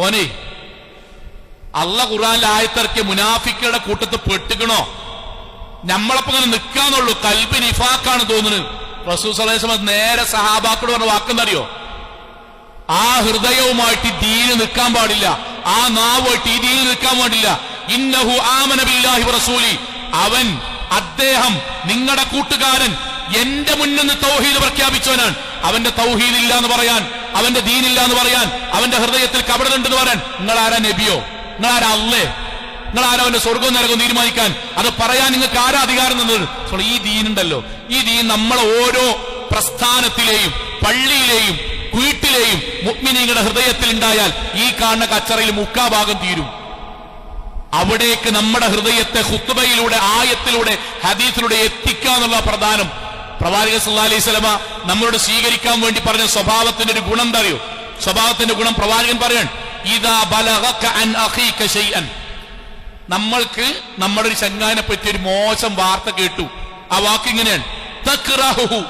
ഓനെ അള്ളാഹ് ഖുർആനിൽ ആയത്തിറക്കിയ മുനാഫിക്കുകളുടെ കൂട്ടത്ത് പെട്ടുകണോ? നമ്മളപ്പോ ഇങ്ങനെ നിൽക്കാന്നുള്ളൂ, കൽബ് നിഫാഖാണ് തോന്നുന്നത്. റസൂൽ സല്ലല്ലാഹു അലൈഹി വസല്ലം നേരെ സഹാബാക്കളോട് പറഞ്ഞ വാക്കെന്നറിയോ? ആ ഹൃദയവുമായിട്ട് ദീന് നിൽക്കാൻ പാടില്ല, ആ നാവുമായിട്ട് ഈ ദീന് നിൽക്കാൻ പാടില്ല. ഇന്നഹു ആമന ബില്ലാഹി വറസൂലി, അദ്ദേഹം നിങ്ങളുടെ കൂട്ടുകാരൻ എന്റെ മുന്നിൽ നിന്ന് തൗഹീദ് പ്രഖ്യാപിച്ചവനാണ്. അവന്റെ തൗഹീദ് ഇല്ല എന്ന് പറയാൻ, അവന്റെ ദീനില്ല എന്ന് പറയാൻ, അവന്റെ ഹൃദയത്തിൽ കപടമുണ്ടെന്ന് പറയാൻ നിങ്ങൾ ആരാ? നബിയോ? നിങ്ങൾ ആരാ? അള്ളേ? നിങ്ങൾ ആരാ അവന്റെ സ്വർഗവും നരകവും തീരുമാനിക്കാൻ? അത് പറയാൻ നിങ്ങൾക്ക് ആരാ അധികാരം തന്നത്? ഈ ദീനുണ്ടല്ലോ, ഈ ദീൻ നമ്മളെ ഓരോ പ്രസ്ഥാനത്തിലെയും പള്ളിയിലെയും വീട്ടിലെയും മുഅ്മിനീങ്ങളുടെ ഹൃദയത്തിൽ ഉണ്ടായാൽ ഈ കാണുന്ന കച്ചറയിൽ 3/4 ഭാഗം തീരും. അവിടേക്ക് നമ്മുടെ ഹൃദയത്തെ ഖുത്ബയിലൂടെ, ആയത്തിലൂടെ, ഹദീസിലൂടെ എത്തിക്കുക എന്നുള്ള പ്രധാനം. പ്രവാചകൻ സല്ലല്ലാഹു അലൈഹി വസല്ലമ നമ്മളോട് സ്വീകരിക്കാൻ വേണ്ടി പറഞ്ഞ സ്വഭാവത്തിന്റെ ഒരു ഗുണം എന്താ അറിയോ? സ്വഭാവത്തിന്റെ ഗുണം പ്രവാചകൻ പറയാൻ, ഇദാ ബലഗക അൻ അഖീക ശൈഅൻ. നമ്മൾക്ക് നമ്മുടെ ഒരു ചങ്ങാനെ പറ്റി ഒരു മോശം വാർത്ത കേട്ടു. ആ വാക്ക് ഇങ്ങനെയാണ്, തക്റഹു.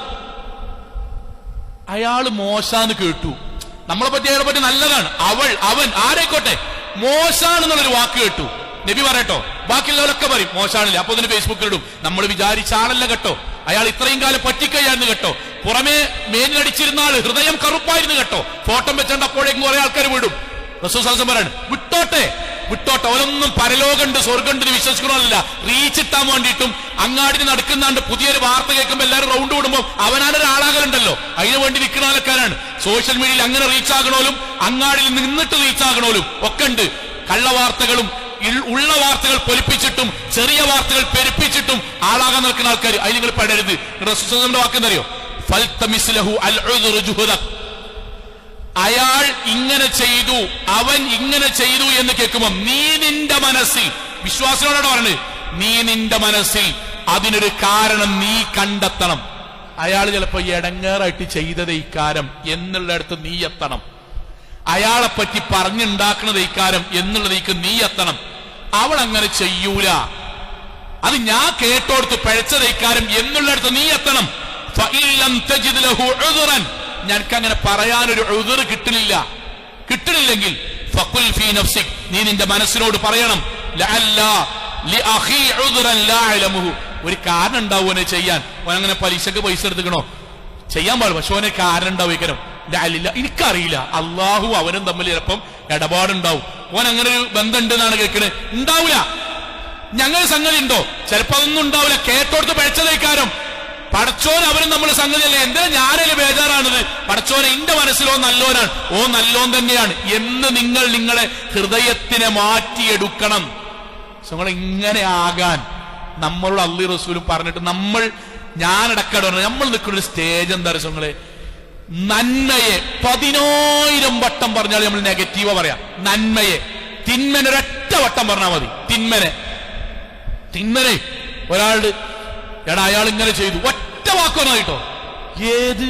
അയാള് മോശാന്ന് കേട്ടു, നമ്മളെ പറ്റി അയാളെ പറ്റി നല്ലതാണ്, അവൻ ആരായിക്കോട്ടെ മോശാണെന്നുള്ളൊരു വാക്ക് കേട്ടു. നബി പറയട്ടോ, ബാക്കിയുള്ളവരൊക്കെ പറയും മോശാണില്ല. അപ്പൊ അതിന് ഫേസ്ബുക്കിലിടും, നമ്മൾ വിചാരിച്ച ആളല്ല കേട്ടോ, അയാൾ ഇത്രയും കാലം പറ്റിക്കയായിരുന്നു കേട്ടോ, പുറമേ മേലിനടിച്ചിരുന്ന ആള് ഹൃദയം കറുപ്പായിരുന്നു കേട്ടോ, ഫോട്ടോ വെച്ചോണ്ട് അപ്പോഴേക്കും കുറെ ആൾക്കാർ വിടും. റസൂൽ സല്ലല്ലാഹു അലൈഹി വസല്ലം പറയാണ്, വിട്ടോട്ടെ അവരൊന്നും പരലോകണ്ട് സ്വർഗണ്ട് വിശ്വസിക്കണമല്ല, റീച്ച് ഇട്ടാൻ വേണ്ടിയിട്ടും അങ്ങാടിന് നടക്കുന്നാണ്ട് പുതിയൊരു വാർത്ത കേൾക്കുമ്പോൾ എല്ലാവരും റൗണ്ട് വിടുമ്പോൾ അവനാണൊരു ആളാകലുണ്ടല്ലോ, അതിനു വേണ്ടി നിൽക്കുന്ന ആൾക്കാരാണ്. സോഷ്യൽ മീഡിയയിൽ അങ്ങനെ റീച്ച് ആകണോലും അങ്ങാടിൽ നിന്നിട്ട് റീച്ച് ആകണോലും ഒക്കെ ഉണ്ട്. കള്ളവാർത്തകളും ഉള്ള വാർത്തകൾ പൊലിപ്പിച്ചിട്ടും ചെറിയ വാർത്തകൾ പെരുപ്പിച്ചിട്ടും ആളാകാൻ നിൽക്കുന്ന ആൾക്കാർ, അതിൽ നിങ്ങൾ പെടരുത്. റസൂലിന്റെ വാക്കെന്തറിയോ? ഫൽതമിസ്ലഹു അൽ ഉദ്റു ജുഹദ. അയാൾ ഇങ്ങനെ ചെയ്തു, അവൻ ഇങ്ങനെ ചെയ്തു എന്ന് കേൾക്കുമ്പോൾ നീ നിന്റെ മനസ്സിൽ, വിശ്വാസത്തോടെ പറഞ്ഞത്, നീ നിന്റെ മനസ്സിൽ അതിനൊരു കാരണം നീ കണ്ടെത്തണം. അയാൾ ചിലപ്പോ എടങ്ങേറായിട്ട് ചെയ്തത് ഇക്കാരം എന്നുള്ളിടത്ത് നീ എത്തണം. അയാളെപ്പറ്റി പറഞ്ഞുണ്ടാക്കുന്നത് ഇക്കാരം എന്നുള്ളതേക്ക് നീ എത്തണം. അവൾ അങ്ങനെ ചെയ്യൂല, അത് ഞാൻ കേട്ടോടുത്ത് പഴച്ചത് ഇക്കാരം എന്നുള്ളിടത്ത് നീ എത്തണം. ഞങ്ങൾക്കങ്ങനെ പറയാനൊരു ഉദ്ർ കിട്ടണില്ലെങ്കിൽ ഫഖുൽ ഫീ നഫ്സിക്, നീ നിന്റെ മനസ്സിനോട് പറയണം, ലഅല്ലാ ലിഅഖീ ഉദ്റൻ ലാ അലമുഹു, ഒരു കാരണം ഉണ്ടാവുമോ ചെയ്യാൻ. ഓൻ അങ്ങനെ പലിശക്ക് പൈസ എടുത്തുക്കണോ ചെയ്യാൻ പാടില്ല, പക്ഷെ ഓനെ കാരണം ഉണ്ടാവും. എനിക്കറിയില്ല, അള്ളാഹു അവനും തമ്മിൽ ചിലപ്പം ഇടപാടുണ്ടാവും, ഓൻ അങ്ങനെ ഒരു ബന്ധം ഉണ്ടെന്നാണ് കേൾക്കുന്നത്. ഉണ്ടാവില്ല, ഞങ്ങൾ സംഗതി ഉണ്ടോ? ചിലപ്പോ അതൊന്നും ഉണ്ടാവില്ല, കേട്ടോടുത്ത് പഴച്ചതേക്കാരം. പടച്ചോൻ അവരും നമ്മുടെ സംഗതിയല്ലേ, എന്തിനാ ഞാനല്ലേ ബേജാറാണത്? പടച്ചോനെ എന്റെ മനസ്സിലോ നല്ലോനാണ്, ഓ നല്ലോൻ തന്നെയാണ് എന്ന് നിങ്ങൾ നിങ്ങളെ ഹൃദയത്തിനെ മാറ്റിയെടുക്കണം. നിങ്ങൾ ഇങ്ങനെ ആകാൻ നമ്മളോട് അള്ളി റസൂലും പറഞ്ഞിട്ട് ഞാനടക്കട നമ്മൾ നിൽക്കുന്ന ഒരു സ്റ്റേജ് എന്താ പറയുക? നന്മയെ 10,000 വട്ടം പറഞ്ഞാൽ നമ്മൾ നെഗറ്റീവ പറയാം. നന്മയെ, തിന്മനെ ഒരൊറ്റ വട്ടം പറഞ്ഞാൽ മതി. തിന്മനെ ഒരാളുടെ എടാ അയാൾ ഇങ്ങനെ ചെയ്തു, ഒറ്റ വാക്കൊന്നായിട്ടോ. ഏത്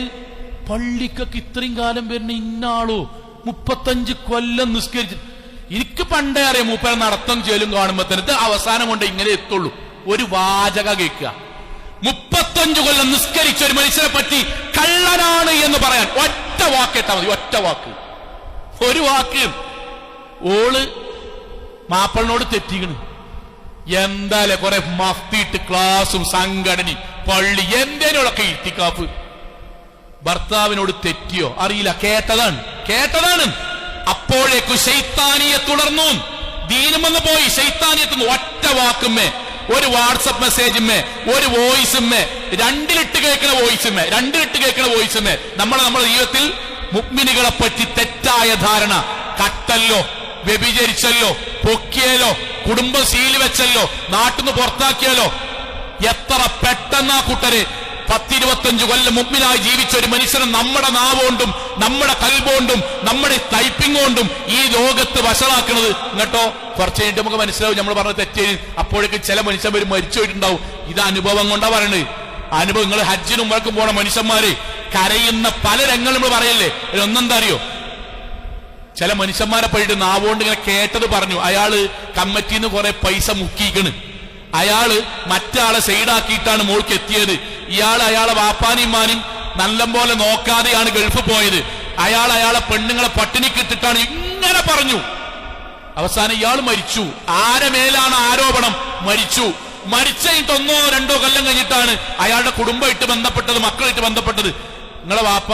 പള്ളിക്കൊക്കെ ഇത്രയും കാലം വരുന്ന ഇന്നാളോ 35 കൊല്ലം നിസ്കരിച്ചു. എനിക്ക് പണ്ടേ അറിയാം മൂപ്പര നടത്തം ചെയ്യലും കാണുമ്പോ തന്നെ അവസാനം കൊണ്ട് ഇങ്ങനെ എത്തുള്ളൂ. ഒരു വാചക കേൾക്കുക, 35 കൊല്ലം നിസ്കരിച്ച ഒരു മനുഷ്യനെ പറ്റി കള്ളനാണ് എന്ന് പറയാൻ ഒറ്റ വാക്കേട്ടാ മതി. ഒറ്റ വാക്ക്, ഒരു വാക്ക്. ഓള് മാപ്പിളിനോട് തെറ്റിക്കണ്, എന്തായാലേ കുറെ മഫ്തിയിട്ട് ക്ലാസും സംഘടനയും പള്ളി എന്തേനോടൊക്കെ ഇത്തിക്കാപ്പ്. ഭർത്താവിനോട് തെറ്റിയോ അറിയില്ല, കേട്ടതാണ്. അപ്പോഴേക്കും ശൈത്താനിയെ തുടർന്നു, ദീനും വന്ന് പോയി. ശൈത്താനിയത്തുനിന്ന് ഒറ്റ വാക്കുമ്മേ, ഒരു വാട്സപ്പ് മെസ്സേജുമ്മേ, ഒരു വോയിസുമ്മേ, രണ്ടിലിട്ട് കേൾക്കുന്ന വോയിസുമ്മേ നമ്മുടെ ജീവിതത്തിൽ മുഅ്മിനുകളെ പറ്റി തെറ്റായ ധാരണ, കട്ടല്ലോ, വ്യഭിചരിച്ചല്ലോ, പൊക്കിയല്ലോ, കുടുംബം സീല് വെച്ചല്ലോ, നാട്ടിന്ന് പുറത്താക്കിയാലോ. എത്ര പെട്ടെന്നാ കൂട്ടര് 10-25 കൊല്ലം മുഅ്മിനായി ജീവിച്ച ഒരു മനുഷ്യനെ നമ്മുടെ നാവുകൊണ്ടും നമ്മുടെ കൽബുകൊണ്ടും നമ്മുടെ ടൈപ്പിംഗ് കൊണ്ടും ഈ ലോകത്ത് വഷളാക്കുന്നത്. ഇങ്ങോട്ടോ കുറച്ച് കഴിഞ്ഞിട്ട് നമുക്ക് മനസ്സിലാവും നമ്മൾ പറഞ്ഞ തെറ്റ്. അപ്പോഴേക്കും ചില മനുഷ്യന്മാർ മരിച്ചു പോയിട്ടുണ്ടാവും. ഇത് അനുഭവം കൊണ്ടാ പറയണത്. അനുഭവങ്ങൾ ഹജ്ജിനും ഉംറക്കും പോണ മനുഷ്യന്മാര് കരയുന്ന പല രംഗങ്ങളും നമ്മൾ പറയല്ലേ. ഒന്നെന്താ അറിയോ? ചില മനുഷ്യന്മാരെ പോയിട്ട് നാവുകൊണ്ട് ഇങ്ങനെ കേട്ടത് പറഞ്ഞു. അയാള് കമ്മിറ്റിന്ന് കുറെ പൈസ മുക്കിക്കണ്. അയാള് മറ്റാളെ സൈഡാക്കിയിട്ടാണ് മോൾക്ക് എത്തിയത്. അയാളെ വാപ്പാനിമാനും നല്ലപോലെ നോക്കാതെയാണ് ഗൾഫ് പോയത്. അയാളെ പെണ്ണുങ്ങളെ പട്ടിണിക്കിട്ടിട്ടാണ് ഇങ്ങനെ പറഞ്ഞു. അവസാനം ഇയാൾ മരിച്ചു. ആരെ മേലാണ് ആരോപണം? മരിച്ചിട്ട് 1-2 കൊല്ലം കഴിഞ്ഞിട്ടാണ് അയാളുടെ കുടുംബമായിട്ട് ബന്ധപ്പെട്ടത്, മക്കളായിട്ട് ബന്ധപ്പെട്ടത്. നിങ്ങളെ വാപ്പ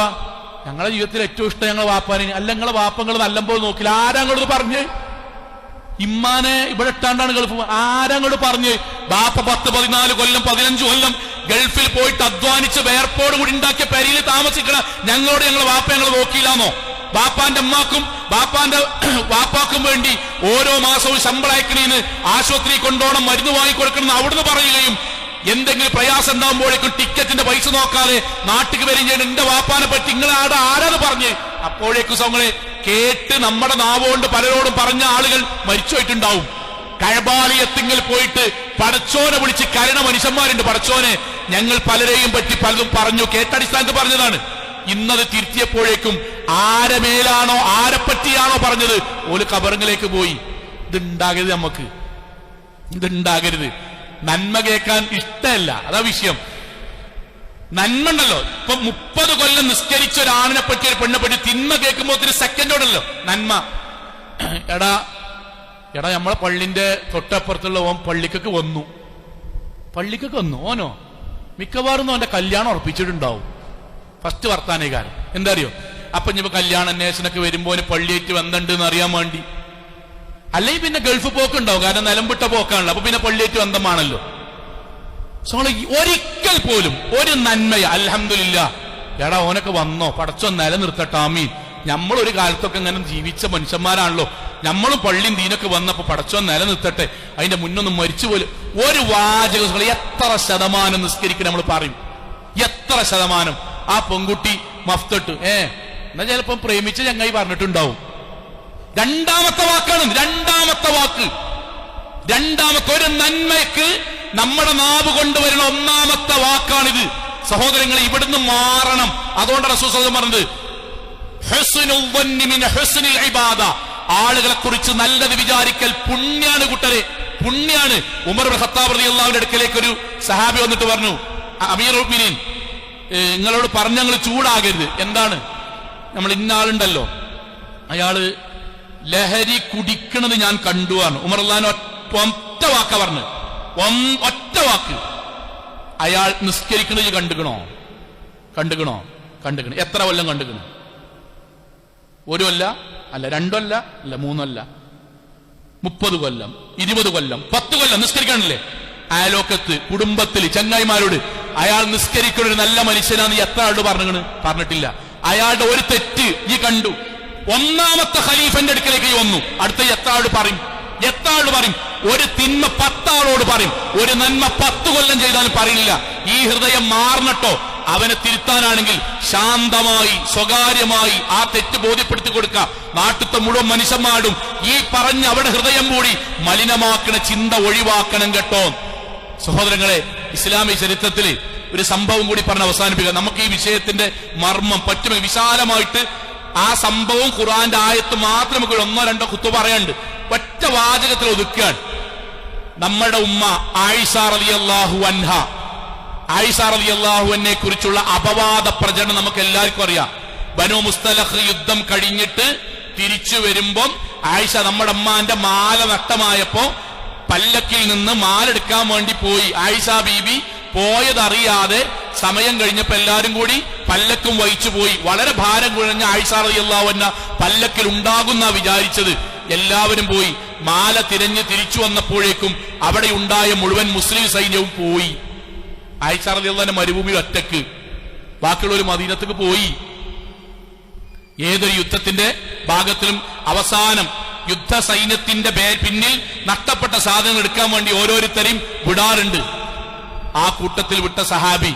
ഞങ്ങളുടെ ജീവിതത്തിൽ ഏറ്റവും ഇഷ്ടം ഞങ്ങളെ വാപ്പാനെ. അല്ല, നിങ്ങളെ വാപ്പങ്ങൾ നല്ലപോലെ നോക്കില്ല. ആരാങ്ങോട്ട് പറഞ്ഞ്? ഇമ്മാനെ ഇവിടെ ഇട്ടാണ്ടാണ് ഗൾഫ്. ആരാങ്ങോട്ട് പറഞ്ഞ്? ബാപ്പ 10-14 കൊല്ലം 15 കൊല്ലം ഗൾഫിൽ പോയിട്ട് അധ്വാനിച്ച് വേർപ്പോട് കൂടി ഉണ്ടാക്കിയ പെരയിൽ താമസിക്കണ ഞങ്ങളോട് ഞങ്ങളെ വാപ്പ ഞങ്ങൾ നോക്കിയില്ലാന്നോ? ബാപ്പാന്റെ അമ്മാക്കും വാപ്പാക്കും വേണ്ടി ഓരോ മാസവും ശമ്പളം അയക്കണേന്ന് ആശുപത്രി കൊണ്ടോണം, മരുന്ന് വാങ്ങിക്കൊടുക്കണം അവിടുന്ന് പറയുകയും എന്തെങ്കിലും പ്രയാസം ഉണ്ടാകുമ്പോഴേക്കും ടിക്കറ്റിന്റെ പൈസ നോക്കാതെ നാട്ടിക്ക് വരും ചെയ്യണം. എന്റെ വാപ്പാനെ പറ്റി നിങ്ങളെ ആരാത് പറഞ്ഞ്? അപ്പോഴേക്കും സോങ്ങളെ കേട്ട് നമ്മുടെ നാവുകൊണ്ട് പലരോടും പറഞ്ഞ ആളുകൾ മരിച്ചു പോയിട്ടുണ്ടാവും. കഴബാലയത്തിങ്കിൽ പോയിട്ട് പടച്ചോനെ വിളിച്ച് കരണ മനുഷ്യന്മാരുണ്ട്. പടച്ചോനെ ഞങ്ങൾ പലരെയും പറ്റി പലതും പറഞ്ഞു, കേട്ടടിസ്ഥാനത്ത് പറഞ്ഞതാണ്. ഇന്നത് തിരുത്തിയപ്പോഴേക്കും ആരെ മേലാണോ ആരെ പറ്റിയാണോ പറഞ്ഞത് ഓല് കബറിലേക്ക് പോയി. ഇതുണ്ടാകരുത്, നമുക്ക് ഇതുണ്ടാകരുത്. നന്മ കേൾക്കാൻ ഇഷ്ടമല്ല, അതാ വിഷയം. നന്മ ഉണ്ടല്ലോ. ഇപ്പൊ 30 കൊല്ലം നിസ്കരിച്ച ഒരാണിനെ പറ്റി ഒരു പെണ്ണെ പറ്റി തിന്മ കേൾക്കുമ്പോ ഒത്തിരി സെക്കൻഡോടല്ലോ നന്മ. എടാ നമ്മളെ പള്ളിന്റെ തൊട്ടപ്പുറത്തുള്ള ഓൻ പള്ളിക്കൊക്കെ വന്നു. ഓനോ മിക്കവാറും അവന്റെ കല്യാണം ഉറപ്പിച്ചിട്ടുണ്ടാവും. ഫസ്റ്റ് വർത്താനേകാരം എന്താ അറിയോ? അപ്പൊ ഇനി കല്യാണ അന്വേഷണൊക്കെ വരുമ്പോ പള്ളിയേറ്റ് വന്നിട്ടുണ്ട് എന്ന് അറിയാൻ വേണ്ടി. അല്ലെങ്കിൽ പിന്നെ ഗൾഫ് പോക്കുണ്ടാവും, കാരണം നിലംവിട്ട പോക്കാണല്ലോ. അപ്പൊ പിന്നെ പള്ളിയേറ്റ് ബന്ധമാണല്ലോ. ഒരിക്കൽ പോലും ഒരു നന്മയ അൽഹംദുലില്ലാ എടാ ഓനൊക്കെ വന്നോ, പടച്ചോ നിലനിർത്തട്ടെ ആമീൻ. നമ്മളൊരു കാലത്തൊക്കെ ഇങ്ങനെ ജീവിച്ച മനുഷ്യന്മാരാണല്ലോ. നമ്മളും പള്ളിയും ദീനൊക്കെ വന്നപ്പോ പടച്ചോ നിലനിർത്തട്ടെ, അതിന്റെ മുന്നൊന്നും മരിച്ചു പോലും. ഒരു വാചകം എത്ര ശതമാനം നിസ്കരിക്കണം നമ്മൾ പറയും, എത്ര ശതമാനം. ആ പെൺകുട്ടി മഫ്തട്ട് എന്നാ ചിലപ്പം പ്രേമിച്ച് ചങ്ങായി പറഞ്ഞിട്ടുണ്ടാവും. രണ്ടാമത്തെ വാക്കാണ്, രണ്ടാമത്തെ ഒരു നന്മയ്ക്ക് നമ്മുടെ നാവ് കൊണ്ടുവരുന്ന ഒന്നാമത്തെ വാക്കാണിത്. സഹോദരങ്ങളെ, ഇവിടുന്ന് മാറണം. അതുകൊണ്ട് റസൂൽ സല്ലല്ലാഹു അലൈഹി വസല്ലം പറഞ്ഞത് ആളുകളെ കുറിച്ച് നല്ലത് വിചാരിക്കൽ പുണ്യാണ് കൂട്ടരെ, പുണ്യാണ്. ഉമർ ഇബ്നു ഖത്താബ് റളിയല്ലാഹുവിന്റെ അടുക്കലേക്ക് ഒരു സഹാബി വന്നിട്ട് പറഞ്ഞു, അമീറുൽ മുഅ്മിനീൻ നിങ്ങളോട് പറഞ്ഞ ഞങ്ങൾ ചൂടാകരുത്. എന്താണ്? നമ്മൾ ഇന്നാളുണ്ടല്ലോ, അയാള് ലഹരി കുടിക്കണത് ഞാൻ കണ്ടു ആണ്. ഉമർ റളിയല്ലാഹു ഒറ്റ വാക്ക പറഞ്ഞു, ഒറ്റ വാക്ക്. അയാൾ നിസ്കരിക്കണത് കണ്ടുകണോ? എത്ര കൊല്ലം കണ്ടുകണോ? 1 കൊല്ല അല്ല, 2 കൊല്ല അല്ല, 3 കൊല്ല, 30 കൊല്ലം, 20 കൊല്ലം, 10 കൊല്ലം നിസ്കരിക്കണില്ലേ? അയലോക്കത്ത്, കുടുംബത്തിൽ, ചങ്ങായിമാരോട് അയാൾ നിസ്കരിക്കുന്ന ഒരു നല്ല മനുഷ്യനാന്ന് എത്ര ആളോട് പറഞ്ഞിട്ടില്ല. അയാളുടെ ഒരു തെറ്റ് ഈ കണ്ടു, ഒന്നാമത്തെ ഖലീഫന്റെ അടുക്കലേക്ക് വന്നു, അടുത്ത എത്ര ആളോട് പറയും? ഒരു തിന്മ 10 ആളോട് പറയും, ഒരു നന്മ 10 കൊല്ലം ചെയ്താലും പറയില്ല. ഈ ഹൃദയം മാറണട്ടോ. അവനെ തിരുത്താനാണെങ്കിൽ ശാന്തമായി സ്വകാര്യമായി ആ തെറ്റ് ബോധ്യപ്പെടുത്തി കൊടുക്കുക. നാട്ടിലത്തെ മുഴുവൻ മനുഷ്യന്മാരും ഈ പറഞ്ഞ് അവിടെ ഹൃദയം കൂടി മലിനമാക്കണ ചിന്ത ഒഴിവാക്കണം കേട്ടോ. സഹോദരങ്ങളെ, ഇസ്ലാമിക ചരിത്രത്തിൽ ഒരു സംഭവം കൂടി പറഞ്ഞ് അവസാനിപ്പിക്കുക. നമുക്ക് ഈ വിഷയത്തിന്റെ മർമ്മം പറ്റും വിശാലമായിട്ട് ആ സംഭവം ഖുർആന്റെ ആയത്ത് മാത്രം നമുക്ക് 1-2 കുത്തു പറയാനുണ്ട്. ഒറ്റ വാചകത്തിൽ ഒതുക്കുകയാണ്. നമ്മുടെ ഉമ്മ ആയിഷ റളിയല്ലാഹു അൻഹയെ കുറിച്ചുള്ള അപവാദ പ്രചരണം നമുക്ക് എല്ലാവർക്കും അറിയാം. ബനു മുസ്തലഖ് യുദ്ധം കഴിഞ്ഞിട്ട് തിരിച്ചു വരുമ്പം ആയിഷ നമ്മുടെ അമ്മാന്റെ മാല നഷ്ടമായപ്പോ പല്ലക്കിൽ നിന്ന് മാലെടുക്കാൻ വേണ്ടി പോയി. ആയിഷ ബീബി പോയതറിയാതെ സമയം കഴിഞ്ഞപ്പോ എല്ലാരും കൂടി പല്ലക്കും വഹിച്ചു പോയി. വളരെ ഭാരം കുഴഞ്ഞ ആയിഷ റളിയല്ലാഹു അൻഹ പല്ലക്കിൽ ഉണ്ടാകുന്ന വിചാരിച്ചത്. എല്ലാവരും പോയി. മാല തിരഞ്ഞ് തിരിച്ചു വന്നപ്പോഴേക്കും അവിടെ ഉണ്ടായ മുഴുവൻ മുസ്ലിം സൈന്യവും പോയി. ആയിഷ റളിയല്ലാഹു അൻഹ മരുഭൂമിയിൽ ഒറ്റക്ക്, ബാക്കിയുള്ളവർ മദീനത്തേക്ക് പോയി. ഏതൊരു യുദ്ധത്തിന്റെ ഭാഗത്തിലും അവസാനം യുദ്ധ സൈന്യത്തിന്റെ പിന്നിൽ നഷ്ടപ്പെട്ട സാധനങ്ങൾ എടുക്കാൻ വേണ്ടി ഓരോരുത്തരെയും വിടാറുണ്ട്. ആ കൂട്ടത്തിൽ വിട്ട സഹാബി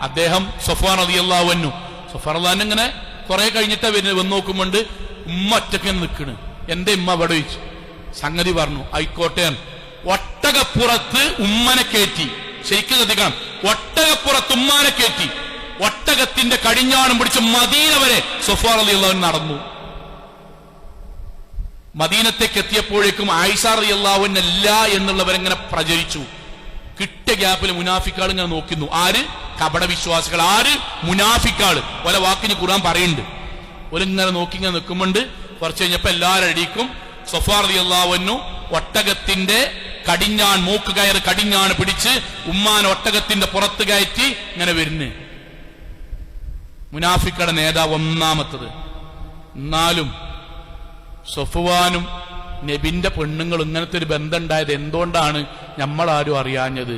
അദ്ദേഹം സഫ്വാൻ റളിയല്ലാഹു അൻഹു. സഫ്വാൻ റളിയല്ലാഹു അൻഹു ഇങ്ങനെ കുറെ കഴിഞ്ഞിട്ട് വന്ന് നോക്കുമ്പോണ്ട് ഉമ്മ ഒറ്റക്ക് നിൽക്കണ്. എന്റെ ഉമ്മ അവിടെ വെച്ചു. സംഗതി പറഞ്ഞു, ആയിക്കോട്ടെ. ഒട്ടകപ്പുറത്ത് ഉമ്മനെ കയറ്റി, ശരിക്കും ശ്രദ്ധിക്കണം, ഒട്ടകപ്പുറത്ത് ഉമ്മാനെ കയറ്റി ഒട്ടകത്തിന്റെ കടിഞ്ഞാണം പിടിച്ച് മദീന വരെ സഫ്വാൻ റളിയല്ലാഹു അൻഹു നടന്നു. മദീനത്തേക്ക് എത്തിയപ്പോഴേക്കും ആയിഷ റളിയല്ലാഹു അൻഹ അല്ല എന്നുള്ളവരെങ്ങനെ പ്രചരിച്ചു. കിട്ടിയ ഗ്യാപ്പിൽ മുനാഫിക്കാൾ ഇങ്ങനെ നോക്കുന്നു. ആര്? കപട വിശ്വാസികൾ. ആര്? മുനാഫിക്കാള്. പല വാക്കിന് ഖുർആൻ പറയുന്നുണ്ട്. ഒരിങ്ങനെ നോക്കിങ്ങനെ നിൽക്കുമ്പോണ്ട് കുറച്ച് കഴിഞ്ഞപ്പോ എല്ലാവരും അടിക്കും സഫ്വാൻ റളിയല്ലാഹു അൻഹു ഒട്ടകത്തിന്റെ കടിഞ്ഞാൺ, മൂക്ക് കയറ് കടിഞ്ഞാണ് പിടിച്ച് ഉമ്മാൻ ഒട്ടകത്തിന്റെ പുറത്ത് കയറ്റി ഇങ്ങനെ വരുന്നു. മുനാഫിക്കയുടെ നേതാവ് ഒന്നാമത്തത്. എന്നാലും സഫ്വാനും നബിന്റെ പെണ്ണുങ്ങളും ഇങ്ങനത്തെ ഒരു ബന്ധം ഉണ്ടായത് എന്തുകൊണ്ടാണ് നമ്മളാരും അറിയാഞ്ഞത്?